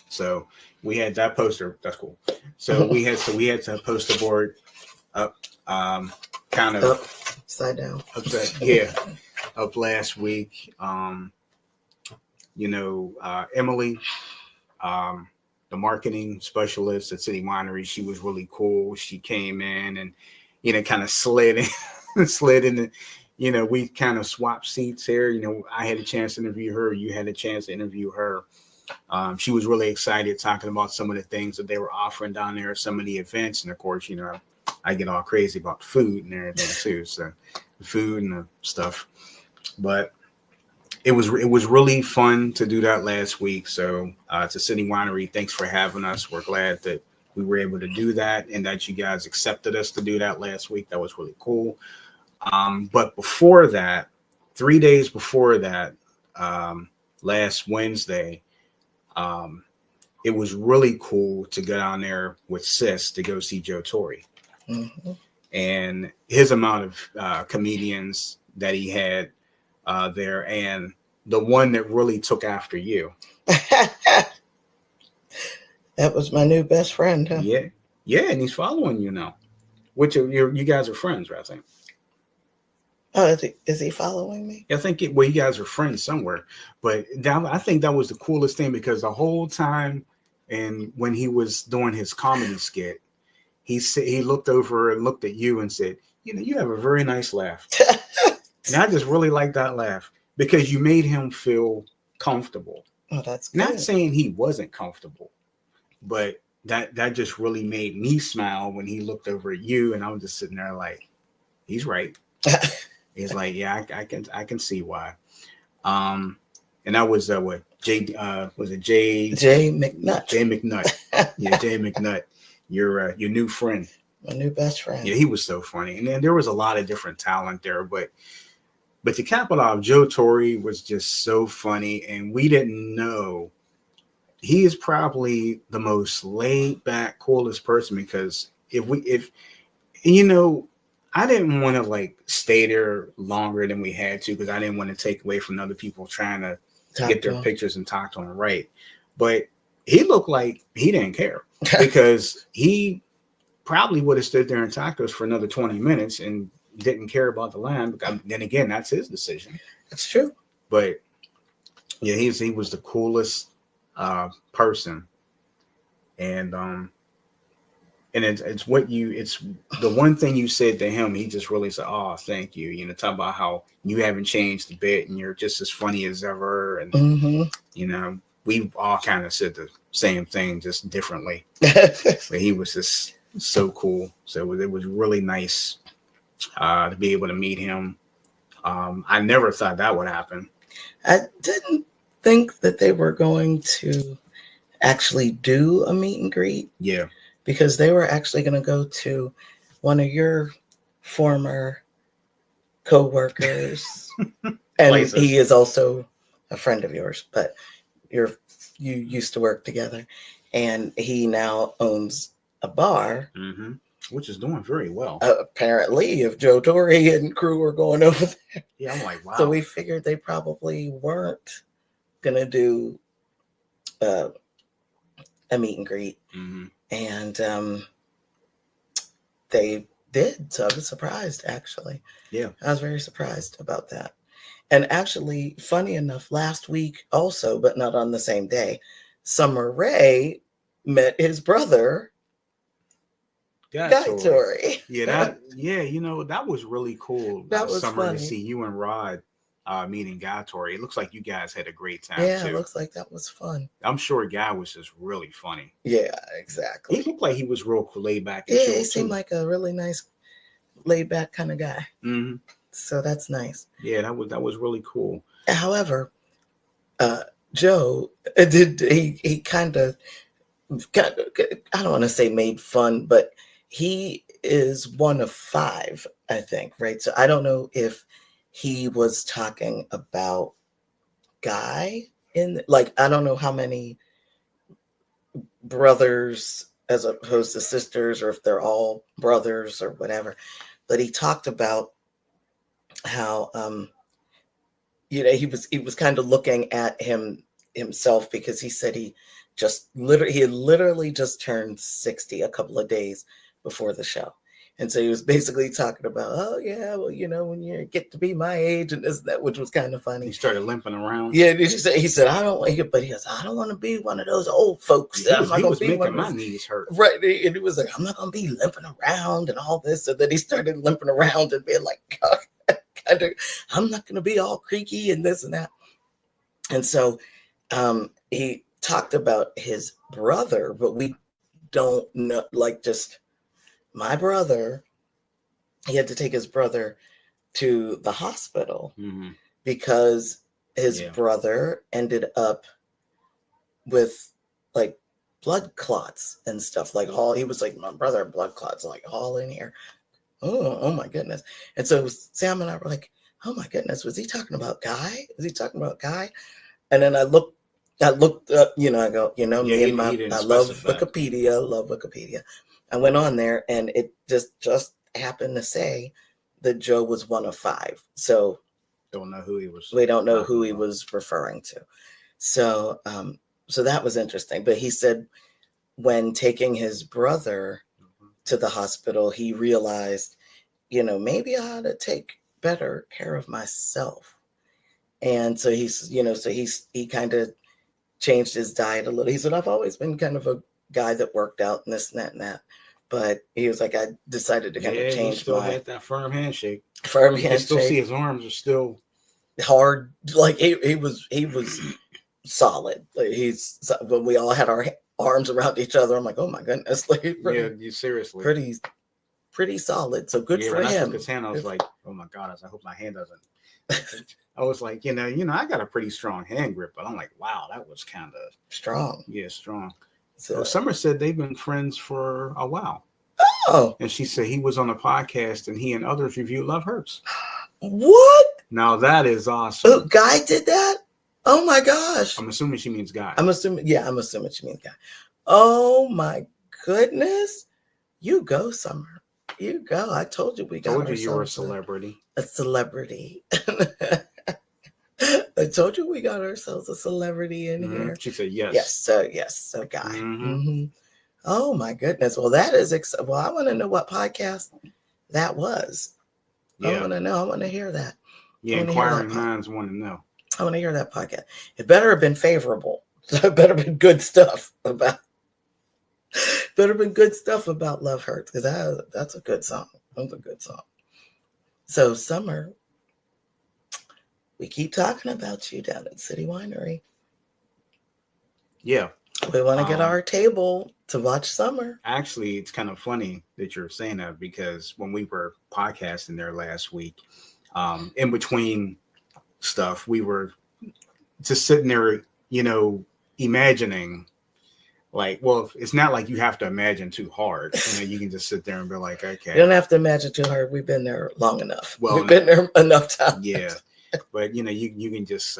So we had that poster. That's cool. So we had the poster board up. kind of upside down. Upside, yeah, up last week. Emily, the marketing specialist at City Winery, she was really cool. She came in and, kind of slid in, slid in. We kind of swapped seats here. I had a chance to interview her. You had a chance to interview her. She was really excited talking about some of the things that they were offering down there, some of the events. And of course, I get all crazy about food and everything too. So the food and the stuff, but it was really fun to do that last week. So to City Winery, thanks for having us. We're glad that we were able to do that and that you guys accepted us to do that last week. That was really cool. But before that, 3 days before that, last Wednesday, it was really cool to go down there with Sis to go see Joe Torre. Mm-hmm. And his amount of comedians that he had there, and the one that really took after you. That was my new best friend, huh? Yeah, and he's following you now. Which you guys are friends, right? I think. Oh, is he following me? I think you guys are friends somewhere. But I think that was the coolest thing, because the whole time, and when he was doing his comedy skit, he looked over and looked at you and said, you have a very nice laugh. And I just really like that laugh, because you made him feel comfortable. Oh, that's good. Not saying he wasn't comfortable, but that just really made me smile when he looked over at you, and I was just sitting there like, he's right. He's like, yeah, I can see why. And that was what was it Jay McNutt? Jay McNutt. Yeah, Jay McNutt. Your new friend. My new best friend. Yeah, he was so funny. And then there was a lot of different talent there, but to cap it off, Joe Torre was just so funny, and we didn't know. He is probably the most laid back, coolest person, because I didn't want to stay there longer than we had to, because I didn't want to take away from other people trying to get their pictures and talk to him, right? But he looked like he didn't care, because he probably would have stood there and talked to us for another 20 minutes and didn't care about the line. But then again, that's his decision. That's true. But yeah, he was the coolest person, and it's the one thing you said to him. He just really said, "Oh, thank you." Talk about how you haven't changed a bit and you're just as funny as ever. And mm-hmm. We all kind of said the same thing, just differently. But he was just so cool. So it was really nice to be able to meet him. I never thought that would happen. I didn't think that they were going to actually do a meet and greet. Yeah. Because they were actually going to go to one of your former co-workers. And places. He is also a friend of yours, but you used to work together. And he now owns a bar. Mm-hmm. Which is doing very well. Apparently, if Joe Torre and crew were going over there. Yeah, I'm like, wow. So we figured they probably weren't going to do a meet and greet. Mm-hmm. And they did. So I was surprised, actually. Yeah. I was very surprised about that. And actually, funny enough, last week also, but not on the same day, Summer Rae met his brother, Guy Torre. Yeah, that was really cool. That was Summer funny. To see you and Rod meeting Guy Torre. It looks like you guys had a great time. Yeah, too. It looks like that was fun. I'm sure Guy was just really funny. Yeah, exactly. He looked like he was real laid back. Yeah, he seemed like a really nice, laid back kind of guy. Mm-hmm. So that's nice. Yeah, that was really cool. However, Joe did he kind of I don't want to say made fun, but he is one of 5, I think, right? So I don't know if he was talking about Guy I don't know how many brothers as opposed to sisters, or if they're all brothers or whatever. But he talked about how he was kind of looking at himself, because he said he had literally just turned 60 a couple of days before the show. And so he was basically talking about, oh yeah, well, when you get to be my age and this and that, which was kind of funny. He started limping around. Yeah, he said, I don't want you, but he goes, I don't want to be one of those old folks. Yeah, I'm not he gonna was be making one of my those. knees hurt. Right. And he was like, I'm not gonna be limping around and all this. So then he started limping around and being like, kind of, I'm not gonna be all creaky and this and that. And so he talked about his brother, but we don't know, like, just my brother, he had to take his brother to the hospital because his brother ended up with like blood clots and stuff, like he was like, my brother had blood clots like all in here. Oh my goodness. And so Sam and I were like, oh my goodness, was he talking about Guy? Is he talking about Guy? And then I looked up, I go, me and I love Wikipedia. I went on there and it just happened to say that Joe was one of 5. So don't know who he was. We don't know who he was referring to. So so that was interesting. But he said when taking his brother to the hospital, he realized, maybe I ought to take better care of myself. And so he kind of changed his diet a little. He said, I've always been kind of a guy that worked out and this and that and that. But he was like, I decided to kind of change. He still had that firm handshake. You can still see his arms are still hard. Like he was solid. Like when we all had our arms around each other, I'm like, oh my goodness, like you seriously pretty solid. So good for when him. I took his hand, I was like, oh my god, I hope my hand doesn't. I was like, I got a pretty strong hand grip, but I'm like, wow, that was kind of strong. Yeah, strong. So Summer said they've been friends for a while. Oh. And she said he was on a podcast and he and others reviewed Love Hurts. What? Now that is awesome. Oh, Guy did that? Oh my gosh. I'm assuming she means Guy. I'm assuming she means Guy. Oh my goodness. You go, Summer. You go. I told you we got ourselves. You were a celebrity. A celebrity. I told you we got ourselves a celebrity in here. She said yes. Yes. So Guy. Oh my goodness. Well, that is well, I want to know what podcast that was. I want to know. I want to hear that. Yeah, inquiring minds want to know. I want to hear that podcast. It better have been favorable. It better have been good stuff about. Better have been good stuff about Love Hurts, because that's a good song. That's a good song. So Summer, we keep talking about you down at City Winery. Yeah. We want to get our table to watch Summer. Actually, it's kind of funny that you're saying that, because when we were podcasting there last week, in between stuff, we were just sitting there, imagining, like, well, it's not like you have to imagine too hard. You can just sit there and be like, okay. You don't have to imagine too hard. We've been there long enough. Well, we've been there enough time. Yeah. But, you can just...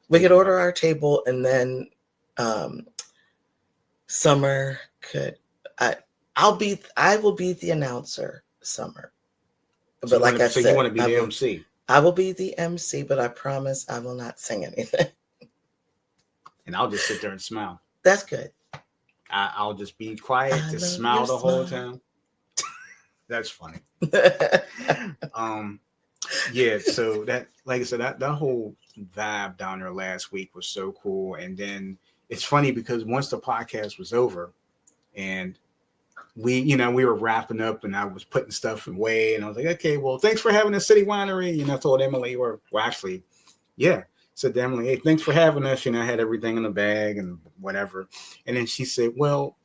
we could order our table, and then Summer could... I will be the announcer, Summer. But so like I said... So you want to be the MC? I will be the MC, but I promise I will not sing anything. And I'll just sit there and smile. That's good. I'll just be quiet, just smile the whole time. That's funny. Yeah, so that, like I said, that whole vibe down there last week was so cool. And then it's funny because once the podcast was over and we were wrapping up and I was putting stuff away and I was like, okay, well, thanks for having us, City Winery. I told Emily, said to Emily, hey, thanks for having us. I had everything in the bag and whatever. And then she said, well,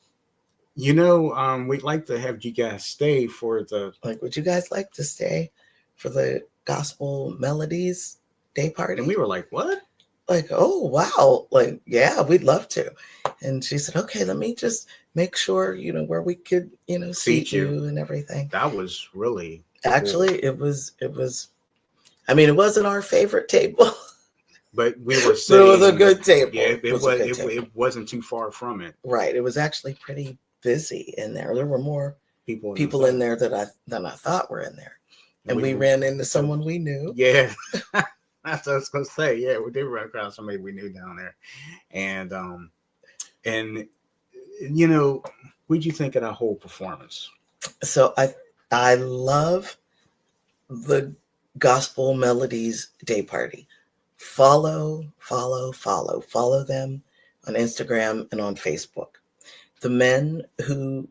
we'd like to have you guys stay for the... Like, would you guys like to stay for the Gospel Melodies Day Party? And we were like, what? Like, oh, wow. Like, yeah, we'd love to. And she said, okay, let me just make sure, where we could, seat you and everything. That was really... Actually, cool. It wasn't our favorite table. But we were sitting... But it was a good table. Yeah, it wasn't too far from it. Right. It was actually pretty busy in there. There were more people in there than I thought were in there. And we ran into someone we knew. Yeah. That's what I was going to say. Yeah, we did run across somebody we knew down there. And what'd you think of that whole performance? So I love the Gospel Melodies Day Party. Follow them on Instagram and on Facebook. The men who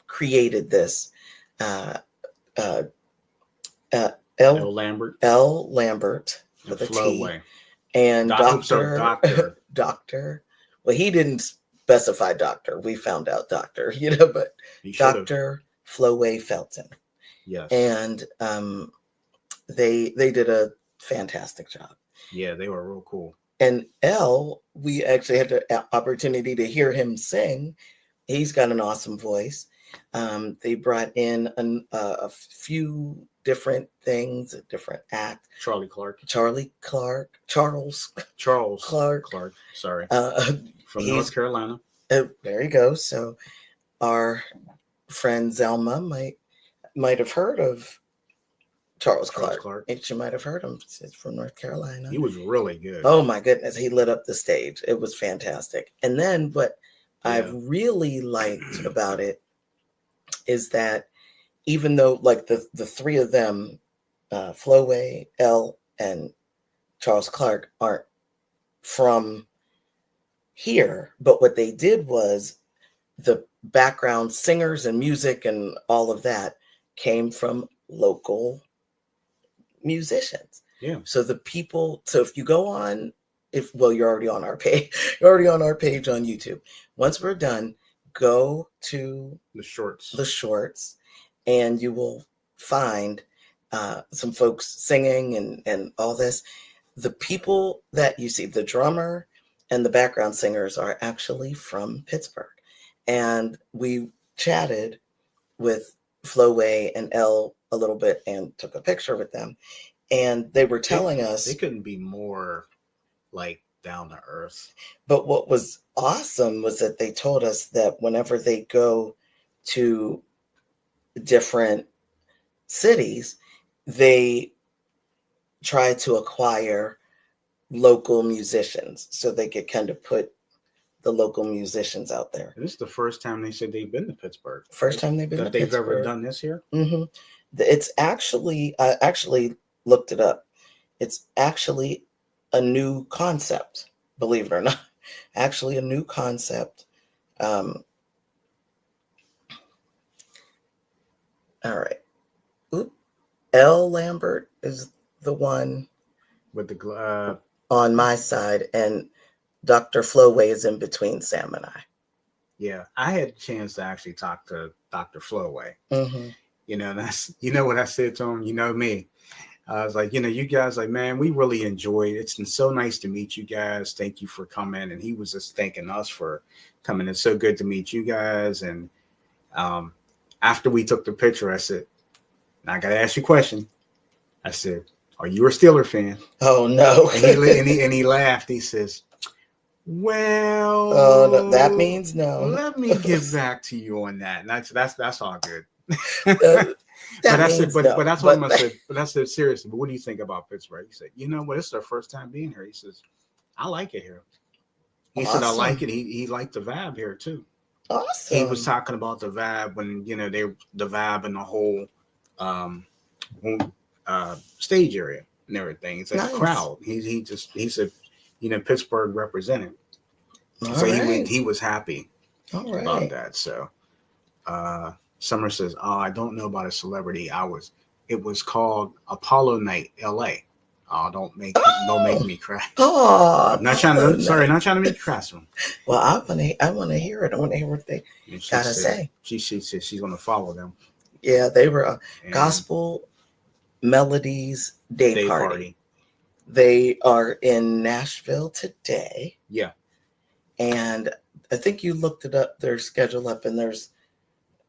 created this, uh, uh, L. Lambert L. Lambert and with a T, Flowway. and Doctor. Doctor. Well, he didn't specify doctor. We found out doctor, but Dr. Flowway Felton. Yes. And they did a fantastic job. Yeah, they were real cool. And L, we actually had the opportunity to hear him sing. He's got an awesome voice. They brought in a few different things, a different act. Charles Clark. Sorry. From North Carolina. There you go. So our friend Zelma might have heard of Charles Clark. And she might have heard him. He's from North Carolina. He was really good. Oh my goodness. He lit up the stage. It was fantastic. And then what I really liked about it is that even though like the three of them, Flowway, L, and Charles Clark, aren't from here, but what they did was the background singers and music and all of that came from local musicians. Yeah. So if you go on, you're already on our page. You're already on our page on YouTube. Once we're done, go to the shorts, and you will find some folks singing and all this. The people that you see, the drummer and the background singers, are actually from Pittsburgh. And we chatted with Flowway and L a little bit and took a picture with them. And they were telling us they couldn't be more like down to earth. But what was awesome was that they told us that whenever they go to different cities, they try to acquire local musicians so they could kind of put the local musicians out there. This is the first time they said they've been to Pittsburgh. First time they've been to Pittsburgh. They've ever done this here? Mm-hmm. It's actually, I actually looked it up. It's actually a new concept, believe it or not. Actually a new concept. All right. L. Lambert is the one with the on my side, and Dr. Flowway is in between Sam and I. Yeah, I had a chance to actually talk to Dr. Flowway. Mm-hmm. That's what I said to him. You know me. I was like, you guys, like, man, we really enjoyed it. It's been so nice to meet you guys. Thank you for coming. And he was just thanking us for coming. It's so good to meet you guys. And after we took the picture, I said, now I got to ask you a question. I said, are you a Steeler fan? Oh, no. and he laughed. He says, well, no, that means no. Let me get back to you on that. And that's all good. But I said, seriously, but what do you think about Pittsburgh? He said, you know what, it's their first time being here. He says, I like it here. He said, I like it. He liked the vibe here too. Awesome. He was talking about the vibe when, the vibe and the whole stage area and everything. It's like a crowd. He said, Pittsburgh represented. So he was happy about that. So Summer says, oh, I don't know about a celebrity. It was called Apollo Night, LA. Oh, don't make me cry. Oh, not trying to make you cry. Well, I want to hear it. I want to hear what they gotta say. She said she's going to follow them. Yeah, they were Gospel Melodies Day Party. They are in Nashville today. Yeah. And I think you looked it up, their schedule up, and there's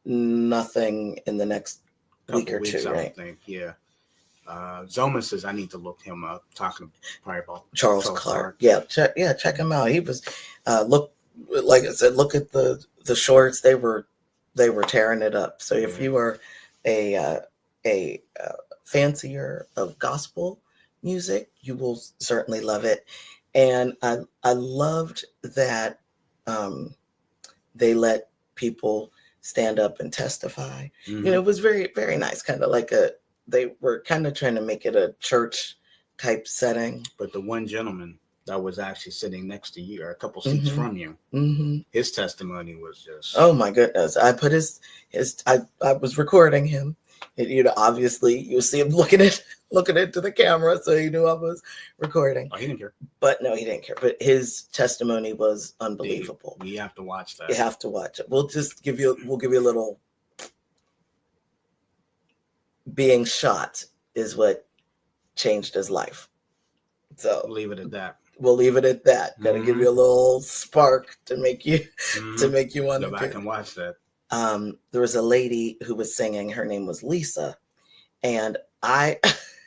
nothing in the next week or two, right? I think, yeah. Zoma says I need to look him up. Talking probably about Charles Clark. Yeah, check him out. He was like I said, look at the shorts. They were tearing it up. So if you are a fancier of gospel music, you will certainly love it. And I loved that they let people stand up and testify. Mhm. It was very, very nice. Kind of like they were kind of trying to make it a church type setting. But the one gentleman that was actually sitting next to you, or a couple seats from you, his testimony was just... Oh my goodness! I put I was recording him. Obviously you see him looking into the camera, so he knew I was recording. Oh, he didn't care. But no, he didn't care. But his testimony was unbelievable. We have to watch that. You have to watch it. We'll give you a little. Being shot is what changed his life. So We'll leave it at that. We'll leave it at that. Got to give you a little spark to make you want to go back and watch that. There was a lady who was singing. Her name was Lisa, and I.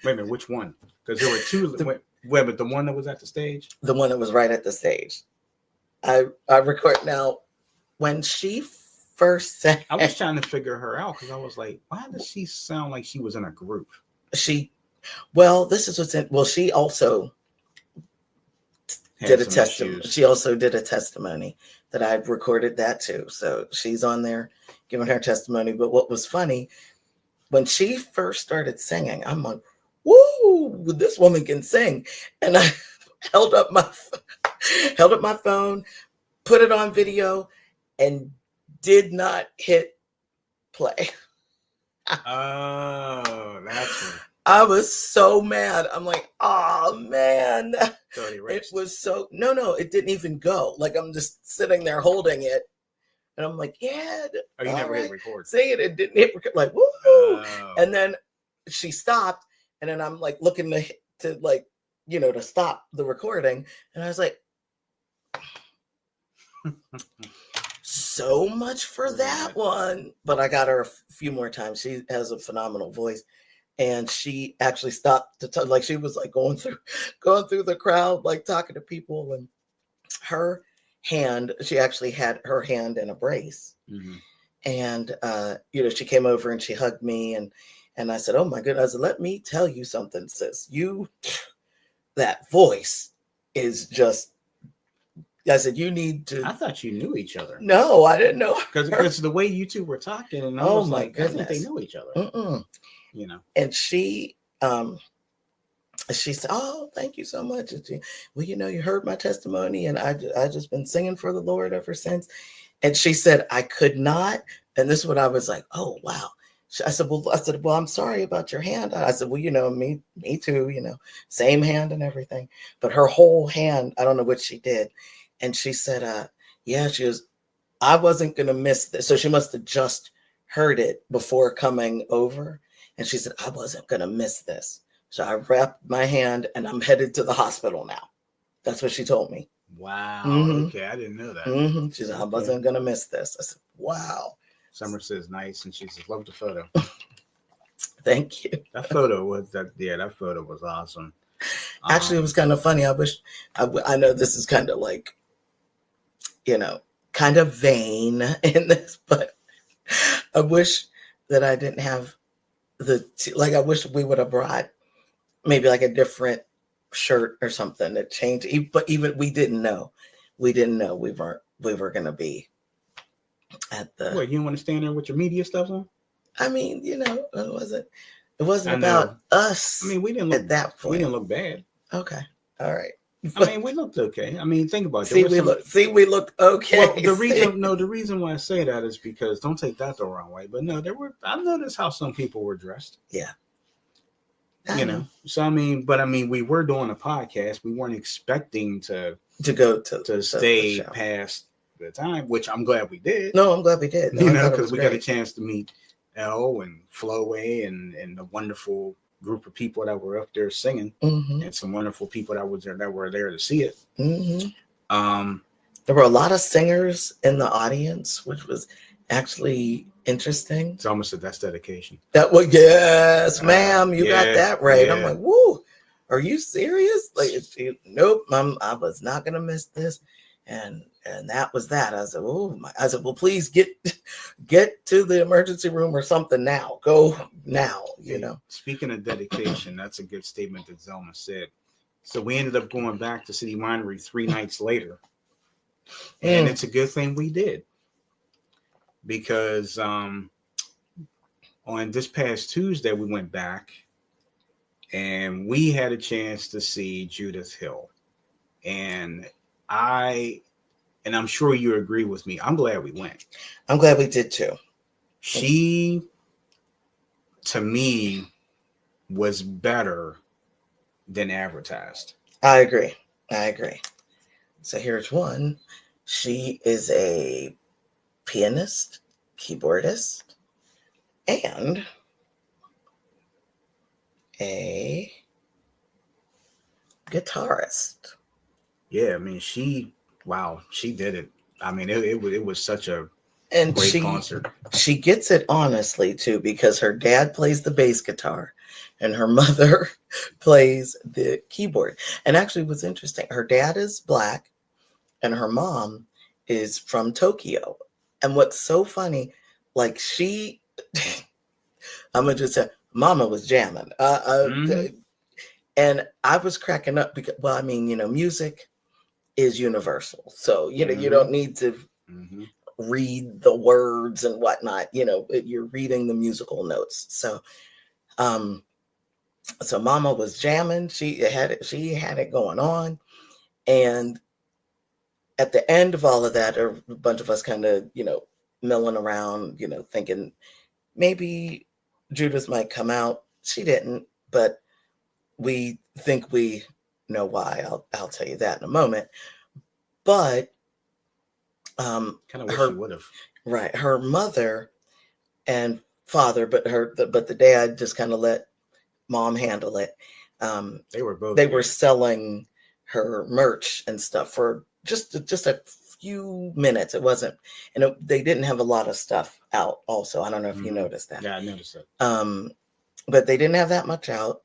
Wait a minute, which one? Because there were two. Wait, but the one that was at the stage. The one that was right at the stage. I record now. When she first sang, I was trying to figure her out because I was like, why does she sound like she was in a group? This is what's in. Well, she also did a testimony. She also did a testimony that I recorded that too. So she's on there giving her testimony. But what was funny, when she first started singing, I'm like, woo, this woman can sing. And I held up my phone, put it on video, and did not hit play. Oh, that's it. I was so mad. I'm like, oh man. It was so no, it didn't even go. Like I'm just sitting there holding it. And I'm like, yeah. Oh, you never hit record. Say it didn't hit record. Like, woo. Oh. And then she stopped. And then I'm like looking to like, to stop the recording. And I was like, so much for that one. But I got her a few more times. She has a phenomenal voice. And she actually stopped to like she was like going through the crowd, like talking to people, and her hand, she actually had her hand in a brace. Mm-hmm. And she came over and she hugged me, and I said, oh my goodness, I said, let me tell you something, sis. That voice is just, I said, you need to. I thought you knew each other. No, I didn't know. Because the way you two were talking, and I was like, goodness, I think they know each other. Mm-mm. And she said, oh, thank you so much. And she, well, you heard my testimony, and I just been singing for the Lord ever since. And she said, I could not. And this is what I was like, oh, wow. I said, well, I'm sorry about your hand. I said, well, me too, same hand and everything. But her whole hand, I don't know what she did. And she said, she was, I wasn't going to miss this. So she must have just heard it before coming over. And she said, I wasn't going to miss this. So I wrapped my hand and I'm headed to the hospital now. That's what she told me. Wow. Mm-hmm. Okay. I didn't know that. Mm-hmm. She said, I wasn't going to miss this. I said, wow. Summer says nice. And she says, love the photo. Thank you. That photo was awesome. Actually, it was kind of funny. I wish, I know this is kind of like, kind of vain in this, but I wish that I didn't have I wish we would have brought maybe like a different shirt or something to change. But even we didn't know we were going to be at the. What, you don't want to stand there with your media stuff on? I mean, it wasn't about us. I mean, we didn't look at that point. We didn't look bad. Okay, all right. I mean, we looked okay. I mean, think about it. We looked okay. Well, the reason why I say that is because, don't take that the wrong way, but no, I noticed how some people were dressed. Yeah. So we were doing a podcast. We weren't expecting to go to stay past the time, which I'm glad we did. No, I'm glad we did. Because we got a chance to meet Elle and Flowway and the wonderful group of people that were up there singing, mm-hmm. and some wonderful people that were there to see it. Mm-hmm. There were a lot of singers in the audience, which was actually interesting. It's almost that's dedication. That was yes, ma'am. You got that right. Yeah. I'm like, woo. Are you serious? Like, nope. I was not gonna miss this, and that was that. I said, well, please get to the emergency room or something now. Go now. Speaking of dedication, that's a good statement that Zelma said. So we ended up going back to City Winery 3 nights later, and it's a good thing we did, because on this past Tuesday we went back and we had a chance to see Judith Hill, and I'm sure you agree with me. I'm glad we went. I'm glad we did too. She, to me, was better than advertised. I agree. So here's one. She is a pianist, keyboardist, and a guitarist. Yeah, I mean, she did it. I mean, it was such a great concert. She gets it honestly too, because her dad plays the bass guitar and her mother plays the keyboard. And actually, what's interesting, her dad is Black and her mom is from Tokyo. And what's so funny, like I'm gonna just say, Mama was jamming. And I was cracking up because, well, I mean, music is universal. So, you don't need to read the words and whatnot. You're reading the musical notes. So, so Mama was jamming. She had it going on. And at the end of all of that, a bunch of us kind of, milling around, thinking maybe Judith might come out. She didn't, but we think we know why. I'll tell you that in a moment. But kind of wish she would have. Right, her mother and father, but the dad just kind of let Mom handle it. They were selling her merch and stuff for just a few minutes. It wasn't, and they didn't have a lot of stuff out. Also, I don't know if you noticed that. Yeah, I noticed it. But they didn't have that much out,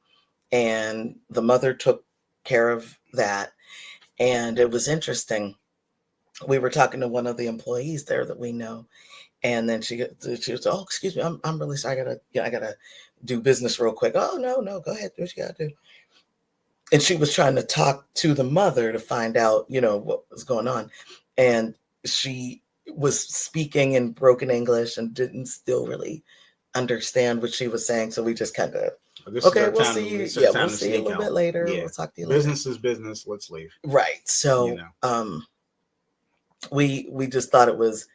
and the mother took care of that. And it was interesting. We were talking to one of the employees there that we know, and then she was, oh, excuse me, I'm really sorry. I gotta do business real quick. Oh, no, go ahead, do what you gotta do. And she was trying to talk to the mother to find out, what was going on, and she was speaking in broken English and didn't still really understand what she was saying. So we just kind of, okay, we'll see you. Yeah, we'll see you a little bit later. Yeah. We'll talk to you later. Business is business. Let's leave. Right. So, we just thought it was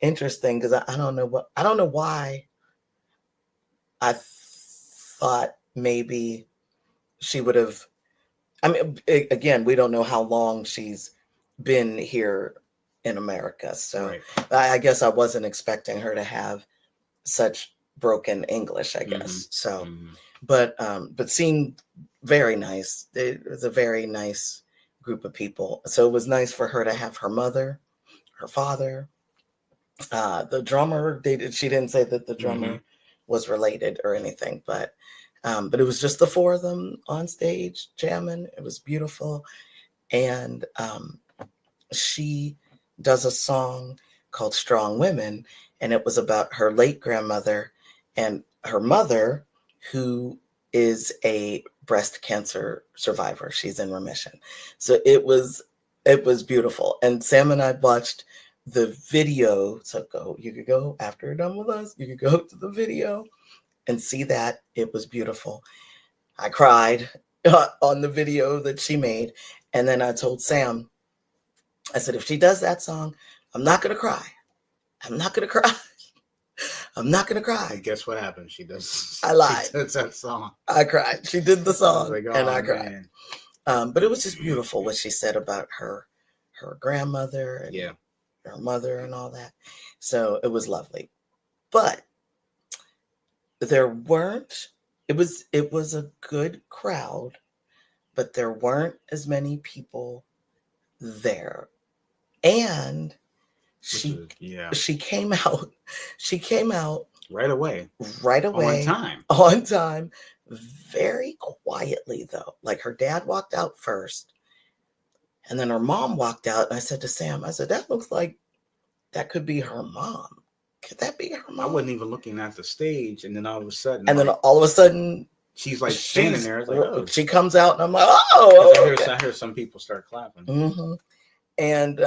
interesting because I don't know why I thought maybe she would have. I mean, again, we don't know how long she's been here in America, so right. I guess I wasn't expecting her to have such broken English, I guess. So, but seemed very nice. It was a very nice group of people. So it was nice for her to have her mother, her father, the drummer. She didn't say that the drummer was related or anything, but it was just the four of them on stage jamming. It was beautiful. And she does a song called Strong Women, and it was about her late grandmother and her mother, who is a breast cancer survivor. She's in remission. So it was beautiful. And Sam and I watched the video. So you could go after you're done with us, you could go to the video and see that. It was beautiful. I cried on the video that she made. And then I told Sam, I said, if she does that song, I'm not going to cry. I'm not going to cry. I'm not going to cry. And guess what happened? She does. I lied. She does that song. I cried. She did the song, like, and I cried. But it was just beautiful what she said about her grandmother and her mother and all that. So it was lovely. But there weren't, it was a good crowd, but there weren't as many people there. And she came out right away. On time. Very quietly though. Like her dad walked out first, and then her mom walked out. And I said to Sam, that looks like that could be her mom. Could that be her mom? I wasn't even looking at the stage, and then all of a sudden, she's like standing there. It's like, oh. She comes out, and I'm like, oh. I hear some people start clapping. And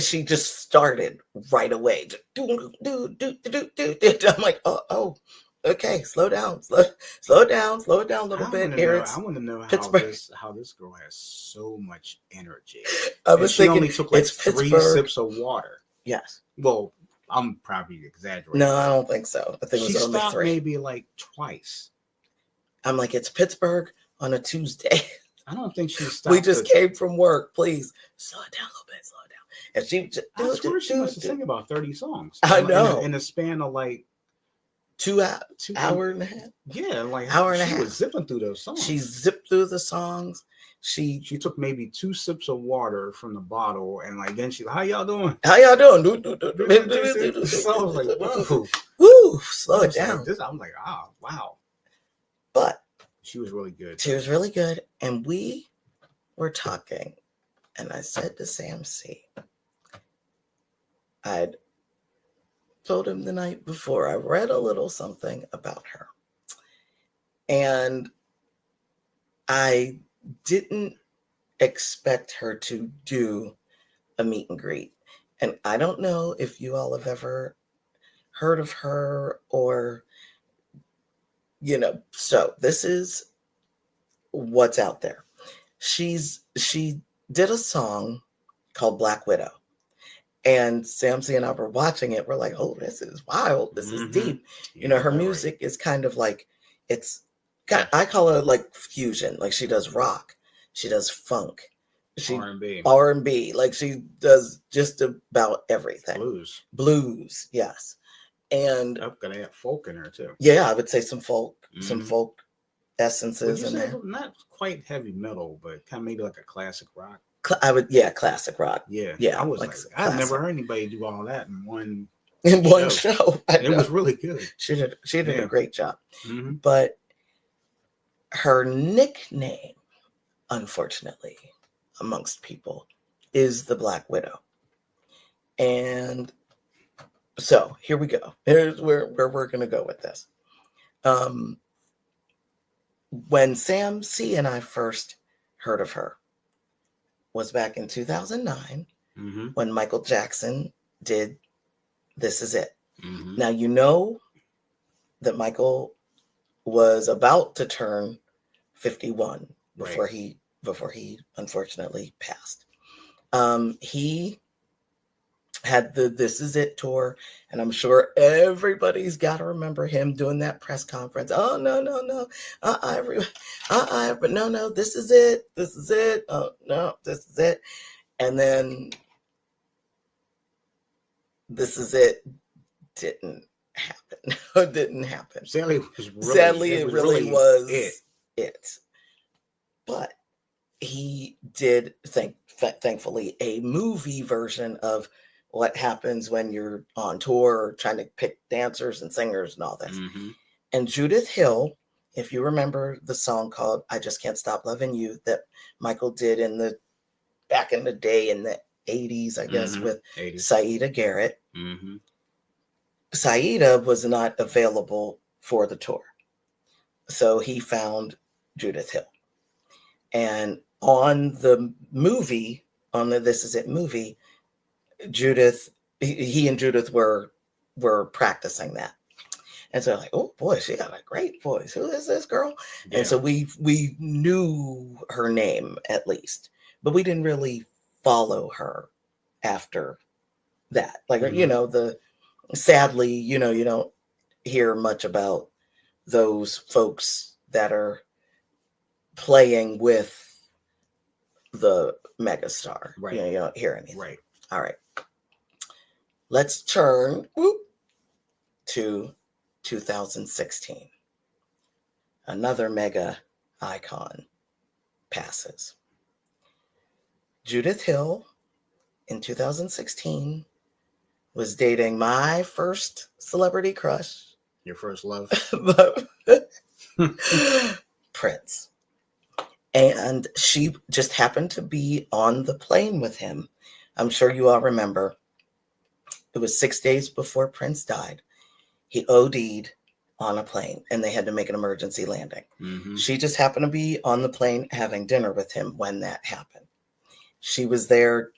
she just started right away. I'm like, oh, okay, slow down, slow it down a little bit. Here I want to know Pittsburgh. how this girl has so much energy. I And was she thinking only took like it's 3 Pittsburgh. sips of water. Yes. Well, I'm probably exaggerating. No, I don't think so. I think she it was only stopped 3. maybe like twice. I'm like, it's Pittsburgh on a Tuesday. I don't think she stopped. We just came from work. Please slow it down a little bit. Slow it down. And she just, I swear she must have sang about 30 songs. I know. In a span of like 2 hour and a half. Yeah, like hour and a half. She was zipping through those songs. She zipped through the songs. She took maybe 2 sips of water from the bottle, and like then she's like, "How y'all doing? How y'all doing?" So I was like, "Whoa, woo, slow it down." Like, I'm like, wow. But she was really good. She was really good, and we were talking, and I said to Sam C, I'd told him the night before I read a little something about her, and I didn't expect her to do a meet and greet. And I don't know if you all have ever heard of her or, so this is what's out there. She did a song called Black Widow. And Samsey and I were watching it. We're like, oh, this is wild. This is deep. Her music is kind of like, I call it like fusion. Like she does rock, she does funk, R&B. Like she does just about everything. Blues, yes. And I'm gonna have folk in her too. Yeah, I would say some folk essences in there. Not quite heavy metal, but kind of maybe like a classic rock. Classic rock. Yeah. I was like I've never heard anybody do all that in one show. It was really good. She did a great job. Mm-hmm. But her nickname, unfortunately, amongst people, is the Black Widow. And so here we go. Here's where we're going to go with this. When Sam C and I first heard of her was back in 2009 when Michael Jackson did This Is It. Mm-hmm. Now, you know that Michael was about to turn 51 before he unfortunately passed. He had the This Is It tour, and I'm sure everybody's got to remember him doing that press conference. Oh, no, but no, this is it. Oh, no, this is it. And then This Is It didn't happen. It didn't happen. Sadly, it really was it. But he did, thankfully, a movie version of what happens when you're on tour or trying to pick dancers and singers and all this. Mm-hmm. And Judith Hill, if you remember the song called I Just Can't Stop Loving You that Michael did back in the day in the 80s, I guess, with 80s. Saida Garrett. Mm-hmm. Saida was not available for the tour. So he found Judith Hill. And on the movie, on the This Is It movie, he and Judith were practicing that. And so like, oh boy, she got a great voice. Who is this girl? Yeah. And so we knew her name at least, but we didn't really follow her after that. Like, sadly, you don't hear much about those folks that are playing with the megastar. Right. You don't hear anything. Right. All right. Let's turn to 2016. Another mega icon passes. Judith Hill in 2016 was dating my first celebrity crush. Your first love? Prince. And she just happened to be on the plane with him. I'm sure you all remember. It was 6 days before Prince died. He OD'd on a plane and they had to make an emergency landing. Mm-hmm. She just happened to be on the plane having dinner with him when that happened. She was there,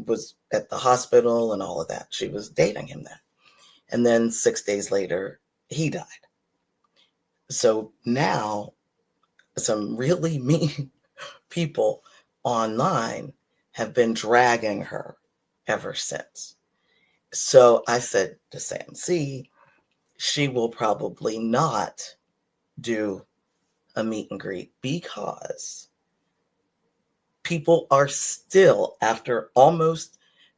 was at the hospital and all of that. She was dating him then. And then 6 days later, he died. So now some really mean people online have been dragging her ever since. So I said to Sam, see, she will probably not do a meet and greet because people are still, after almost,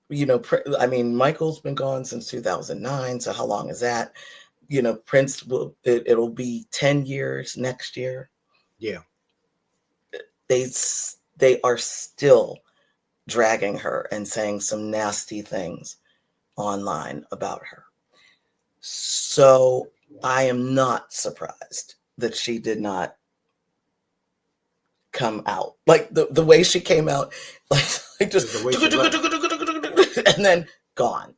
Michael's been gone since 2009. So how long is that? Prince it'll be 10 years next year. Yeah. They are still dragging her and saying some nasty things online about her. So I am not surprised that she did not come out. Like the way she came out, like just and then gone.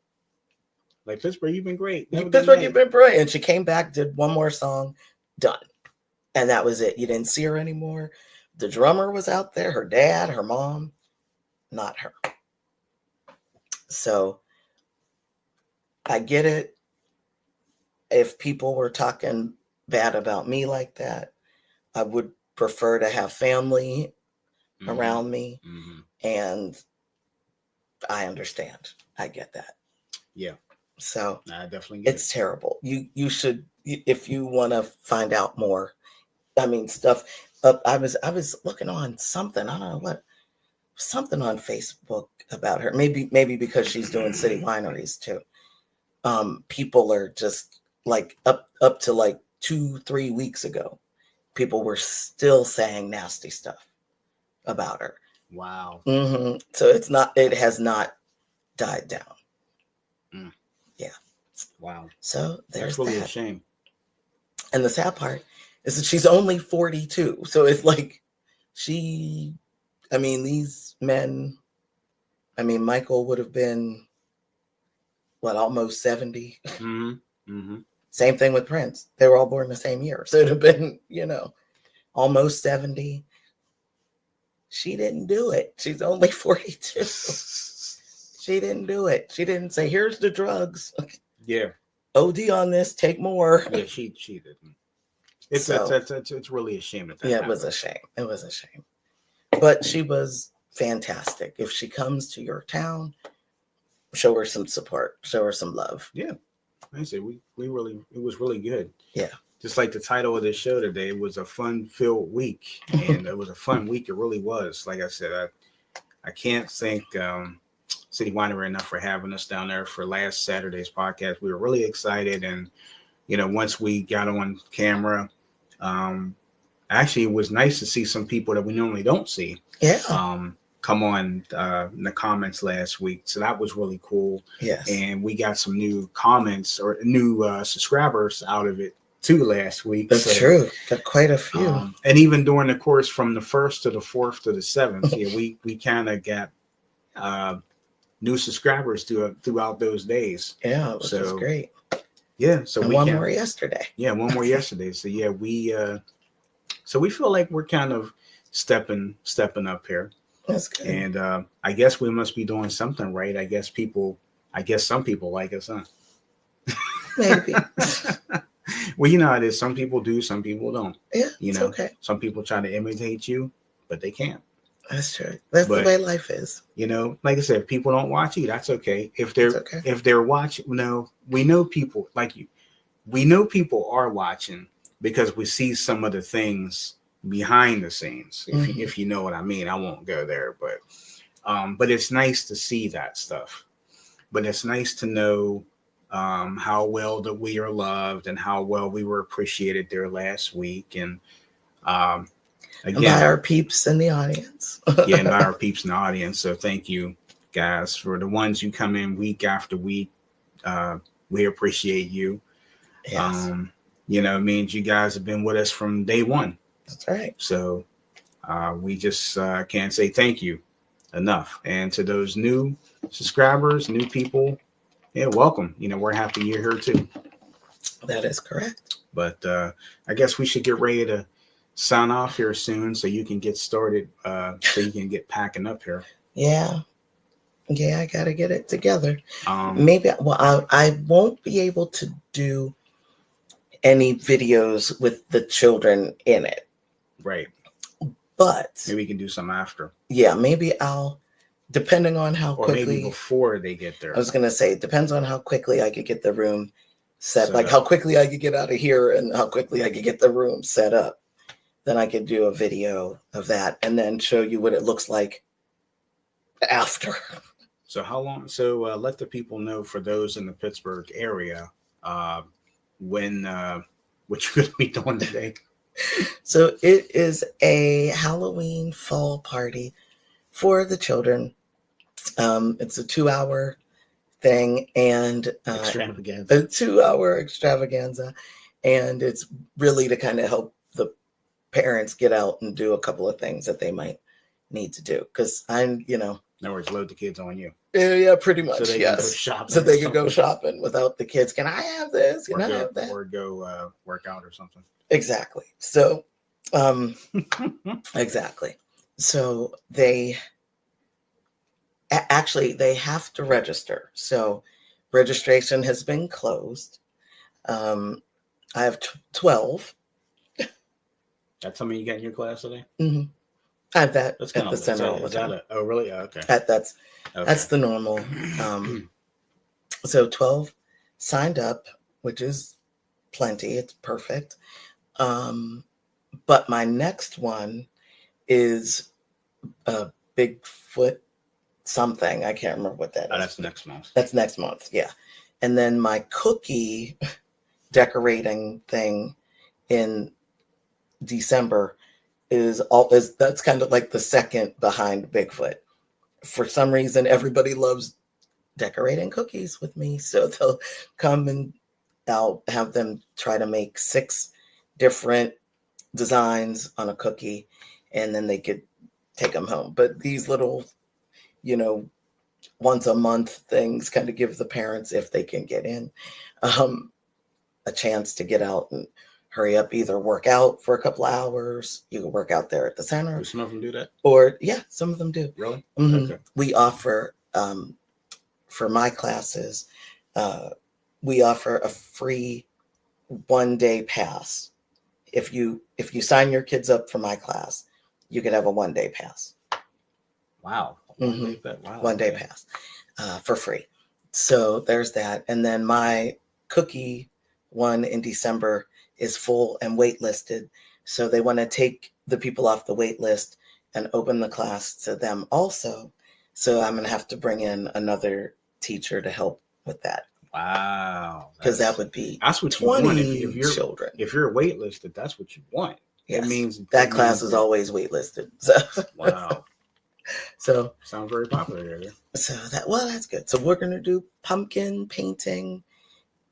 Like, Pittsburgh, you've been great. Pittsburgh, you've been brilliant. And she came back, did one more song, done. And that was it. You didn't see her anymore. The drummer was out there, her dad, her mom, not her. So I get it. If people were talking bad about me like that, I would prefer to have family around me. Mm-hmm. And I understand. I get that. Yeah. So I definitely get it's terrible. You should, if you want to find out more. Stuff. I was looking on something. I don't know what, something on Facebook about her. Maybe because she's doing city wineries too. People are just like up to like 2-3 weeks ago, people were still saying nasty stuff about her. Wow. Mm-hmm. So it has not died down. Mm. Yeah. Wow. So there's really that. A shame. And the sad part is that she's only 42. So it's like these men, Michael would have been almost 70. Mm-hmm. Mm-hmm. Same thing with Prince. They were all born the same year. So it'd have been, almost 70. She didn't do it. She's only 42. She didn't do it. She didn't say, here's the drugs. Yeah. OD on this, take more. Yeah, she didn't. It's really a shame that happened. It was a shame. It was a shame. But she was fantastic. If she comes to your town, show her some support, show her some love. Yeah. I say it was really good. Yeah. Just like the title of this show today, it was a fun-filled week. And it was a fun week. It really was. Like I said, I can't thank City Winery enough for having us down there for last Saturday's podcast. We were really excited. And, once we got on camera, actually, it was nice to see some people that we normally don't see. Yeah. Come on in the comments last week. So that was really cool. Yes. And we got some new comments or new subscribers out of it too last week. That's true. Got quite a few. And even during the course from the 1st to the 4th to the 7th, we kind of got new subscribers throughout those days. Yeah, which is great. Yeah. So and one more yesterday. Yeah, one more yesterday. So yeah, we feel like we're kind of stepping up here. That's good. And I guess we must be doing something right. I guess some people like us, huh? Maybe. Well, you know how it is. Some people do, some people don't. Yeah, it's okay. Some people try to imitate you, but they can't. That's true. That's the way life is. Like I said, if people don't watch you, that's okay. If they're watching, we know people like you. We know people are watching because we see some of the things behind the scenes. If you know what I mean, I won't go there, but it's nice to see that stuff. But it's nice to know how well that we are loved and how well we were appreciated there last week. And again, by our peeps in the audience. Yeah, and by our peeps in the audience. So thank you guys for the ones who come in week after week. We appreciate you. Yes. It means you guys have been with us from day one. That's right. So we just can't say thank you enough. And to those new subscribers, new people, yeah, welcome. We're happy you're here too. That is correct. But I guess we should get ready to sign off here soon so you can get started, so you can get packing up here. Yeah. Yeah, I gotta get it together. Um, Maybe, well, I won't be able to do any videos with the children in it, right. but Maybe we can do some after, yeah, maybe depending on how or maybe quickly, before they get I there. was gonna say, it depends on how quickly I could get the room set, Set like up. how quickly I could get out of here and how quickly I could get the room set up. Then I could do a video of that and then show you what it looks like after. So how long? So let the people know, for those in the Pittsburgh area, when what you're going to be doing today. So it is a Halloween fall party for the children. It's a 2-hour thing and Extravaganza. a 2-hour extravaganza, and it's really to kind of help the parents get out and do a couple of things that they might need to do. Because In other words, load the kids on you. Yeah, pretty much. So they yes. can go shopping. So they could go shopping without the kids. Can I have this? Can I have that? Or go work out or something. Exactly. So, exactly. So they actually they have to register. So registration has been closed. I have 12. That's something you got in your class today? Mm-hmm. I have that That's at the center all the time. Oh, really? Oh, okay. That's the normal. So 12 signed up, which is plenty. It's perfect. But my next one is a Bigfoot something. I can't remember what that is. That's next month. That's next month, yeah. And then my cookie decorating thing in December that's kind of like the second behind Bigfoot. For some reason, everybody loves decorating cookies with me, so they'll come and I'll have them try to make 6 different designs on a cookie, and then they could take them home. But these little, once a month things kind of give the parents, if they can get in, a chance to get out and hurry up, either work out for a couple of hours. You can work out there at the center. Do some of them do that? Or, yeah, some of them do. Really? Mm-hmm. Okay. We offer, for my classes, we offer a free 1-day pass. If you sign your kids up for my class, you could have a 1-day pass. Wow. Wow. 1-day pass for free. So there's that. And then my cookie one in December is full and waitlisted. So they want to take the people off the wait list and open the class to them also. So I'm going to have to bring in another teacher to help with that. Wow. Because that would be that's what 20 you want. If you're children. If you're waitlisted, that's what you want. Yes. It means that class is always waitlisted. So. Wow. So sounds very popular there. So that's good. So we're gonna do pumpkin painting.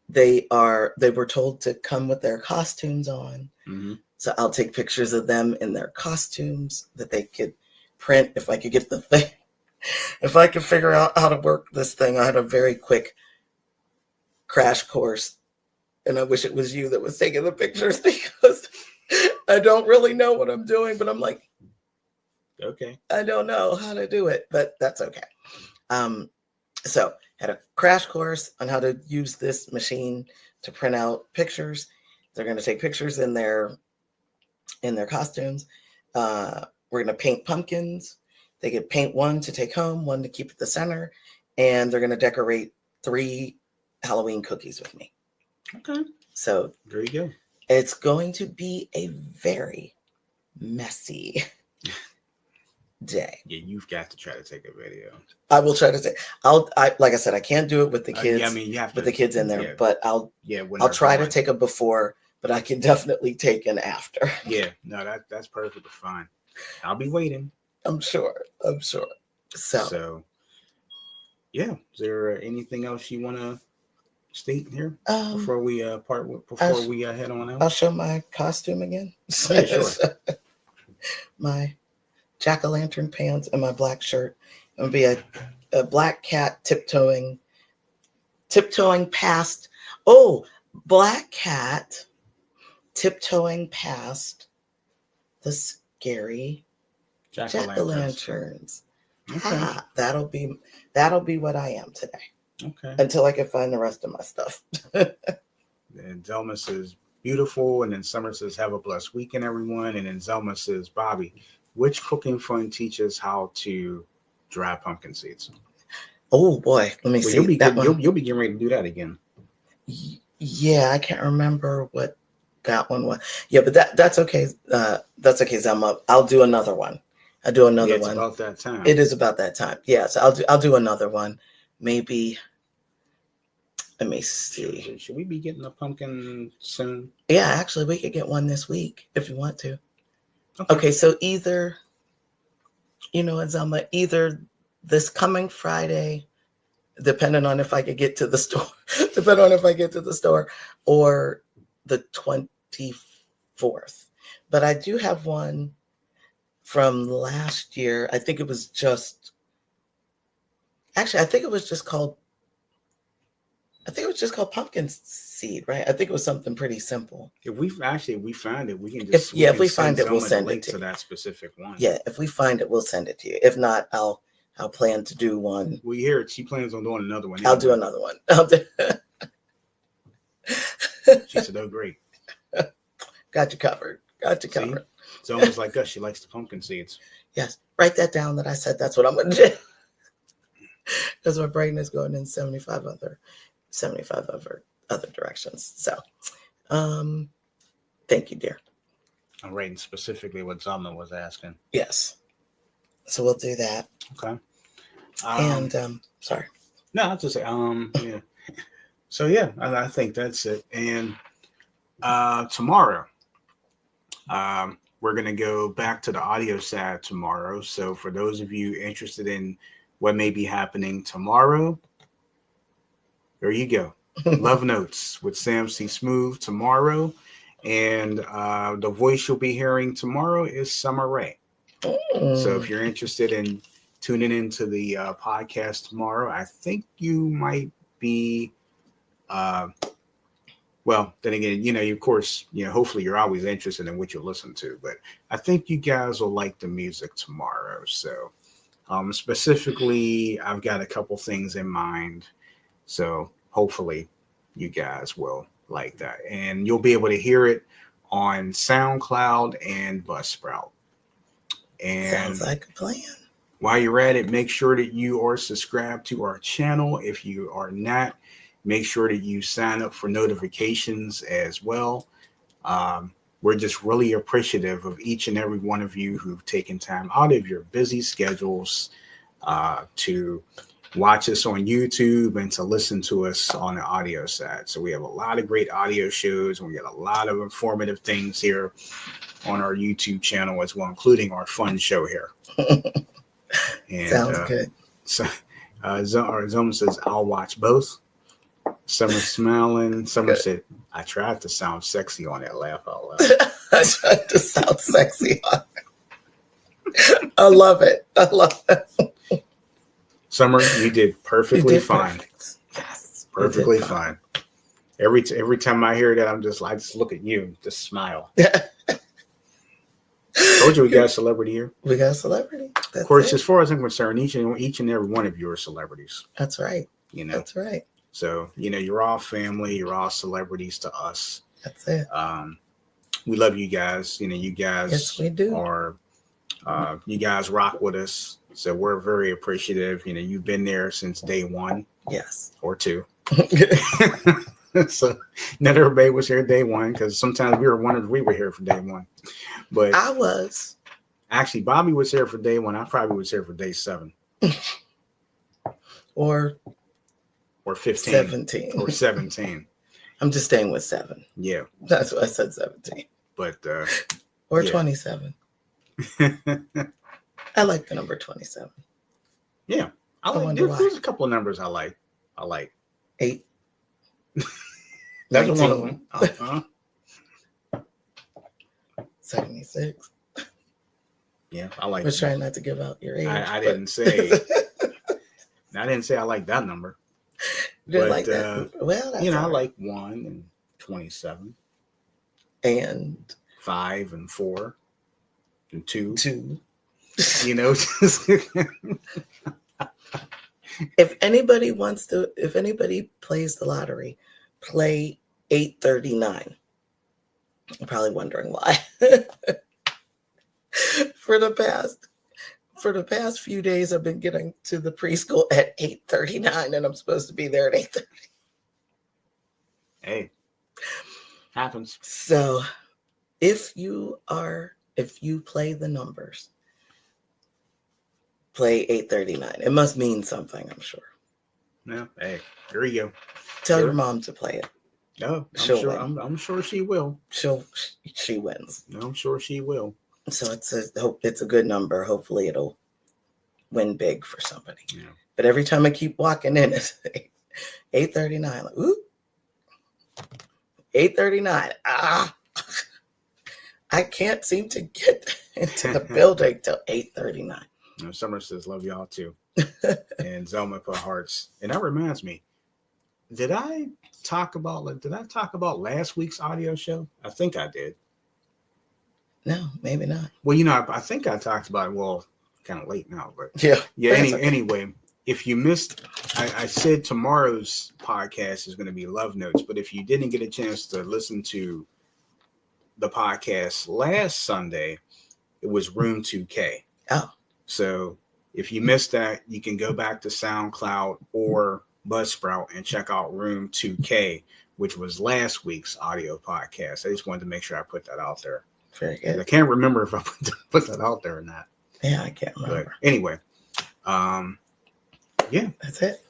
They were told to come with their costumes on. Mm-hmm. So I'll take pictures of them in their costumes that they could print if I could get the thing. If I could figure out how to work this thing. I had a very quick crash course, and I wish it was you that was taking the pictures because I don't really know what I'm doing, but I'm like, okay, I don't know how to do it, but that's okay. So had a crash course on how to use this machine to print out pictures. They're going to take pictures in their costumes. We're going to paint pumpkins. They could paint one to take home, one to keep at the center, and they're going to decorate 3 Halloween cookies with me. Okay. So there you go. It's going to be a very messy day. Yeah, you've got to try to take a video. I will try to take. Like I said, I can't do it with the kids. Yeah, I mean, you have with the kids in there, yeah. but I'll try to take a before, but I can definitely take an after. Yeah, no, that's perfectly fine. I'll be waiting. I'm sure. So yeah. Is there anything else you want to state here before we head on out? I'll show my costume again. Yeah, sure. My jack-o'-lantern pants and my black shirt. It'll be a black cat tiptoeing past. Oh, black cat tiptoeing past the scary jack-o'-lanterns Okay. That'll be what I am today Okay. until I can find the rest of my stuff. And Zelma says, beautiful. And then Summer says, have a blessed weekend, everyone. And then Zelma says, Bobby, which cooking fun teaches how to dry pumpkin seeds? Oh boy, let me see. You'll be That good. one. You'll be getting ready to do that again. Yeah, I can't remember what that one was. Yeah, but that's okay. That's okay, Zelma. I'll do another one. I'll do another It's one. about that time. It is about that time. Yeah, so I'll do another one. Maybe. Let me see. Should we be getting a pumpkin soon? Yeah, actually, we could get one this week if you want to. Okay, so either, Zelma, either this coming Friday, depending on if I could get to the store, or the 24th. But I do have one from last year. I think it was just called pumpkin seed, right? I think it was something pretty simple. If we find it, we can If just we find it, we'll send it to that specific one. Yeah, if we find it, we'll send it to you. If not, I'll plan to do one. We hear it. She plans on doing another one. I'll do another one. She said, "Oh, great, got you covered. It's almost like us. She likes the pumpkin seeds." Yes, write that down. That I said that's what I'm going to do. Because my brain is going in 75 other directions. So, thank you, dear. I'm writing specifically what Zelma was asking. Yes. So we'll do that. Okay. And sorry. No, I'll just say yeah. So yeah, I think that's it. And tomorrow, we're gonna go back to the audio side tomorrow. So for those of you interested in what may be happening tomorrow, there you go. Love Notes with Sam C. Smooth tomorrow. And the voice you'll be hearing tomorrow is Summer Rae. So if you're interested in tuning into the podcast tomorrow, I think you might be, well, then again, of course, hopefully you're always interested in what you listen to, but I think you guys will like the music tomorrow. So specifically, I've got a couple things in mind. So hopefully you guys will like that. And you'll be able to hear it on SoundCloud and Buzzsprout. And sounds like a plan. While you're at it, make sure that you are subscribed to our channel. If you are not, make sure that you sign up for notifications as well. We're just really appreciative of each and every one of you who've taken time out of your busy schedules to watch us on YouTube and to listen to us on the audio side. So we have a lot of great audio shows, and we got a lot of informative things here on our YouTube channel as well, including our fun show here. And, sounds good. So Zoma says, I'll watch both. Summer smiling. Summer said, I tried to sound sexy on that laugh out loud. I tried to sound sexy on it. I love it. Summer, you did perfectly fine. Perfect. Yes. Perfectly fine. Every time I hear that, I just look at you and just smile. Told you we got a celebrity here. We got a celebrity. That's of course, it. as far as I'm concerned, each and every one of you are celebrities. That's right. That's right. So, you're all family. You're all celebrities to us. That's it. We love you guys. You guys yes, we do. Are, you guys rock with us. So we're very appreciative. You've been there since day one. Yes. Or two. So not everybody was here day one, because sometimes we were here for day one. But I was. Actually, Bobby was here for day one. I probably was here for day 7. Or 15. 17. Or 17. I'm just staying with 7. Yeah. That's why I said 17. But or 27. I like the number 27. Yeah. There's a couple of numbers I like. 8. That's one of them. Uh-huh. 76. Yeah, I like. We're trying not to give out your age. I didn't say. I didn't say I like that number. But, like that. Well, I like 1 and 27, and 5 and 4, and 2. You know, just if anybody plays the lottery, play 839. I'm probably wondering why. For the past few days, I've been getting to the preschool at 8:39, and I'm supposed to be there at 8:30. hey, happens. So, if you play the numbers, play 839. It must mean something, I'm sure. Yeah, hey, there you go. Tell your mom to play it. No, I'm sure she will. She wins. No, I'm sure she will. So it's a good number. Hopefully it'll win big for somebody. Yeah. But every time I keep walking in, it's 8:39. Like, ooh, 8:39. I can't seem to get into the building till 8:39. Summer says, "Love y'all too," and Zelma put hearts. And that reminds me, did I talk about last week's audio show? I think I did. No, maybe not. Well, I think I talked about it. Well, kind of late now, but yeah. Anyway, if you missed, I said tomorrow's podcast is going to be love notes. But if you didn't get a chance to listen to the podcast last Sunday, it was Room 2K. Oh. So if you missed that, you can go back to SoundCloud or Buzzsprout and check out Room 2K, which was last week's audio podcast. I just wanted to make sure I put that out there. Very good. I can't remember if I put that out there or not. Yeah, I can't remember. But anyway, yeah. That's it.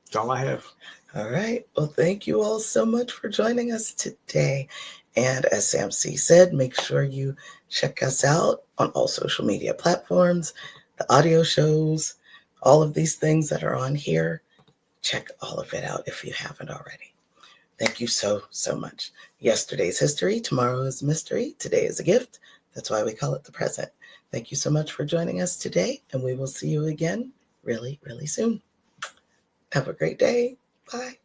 That's all I have. All right. Well, thank you all so much for joining us today. And as Sam C said, make sure you check us out on all social media platforms, the audio shows, all of these things that are on here. Check all of it out if you haven't already. Thank you so, so much. Yesterday's history, tomorrow is mystery, today is a gift. That's why we call it the present. Thank you so much for joining us today, and we will see you again really, really soon. Have a great day. Bye.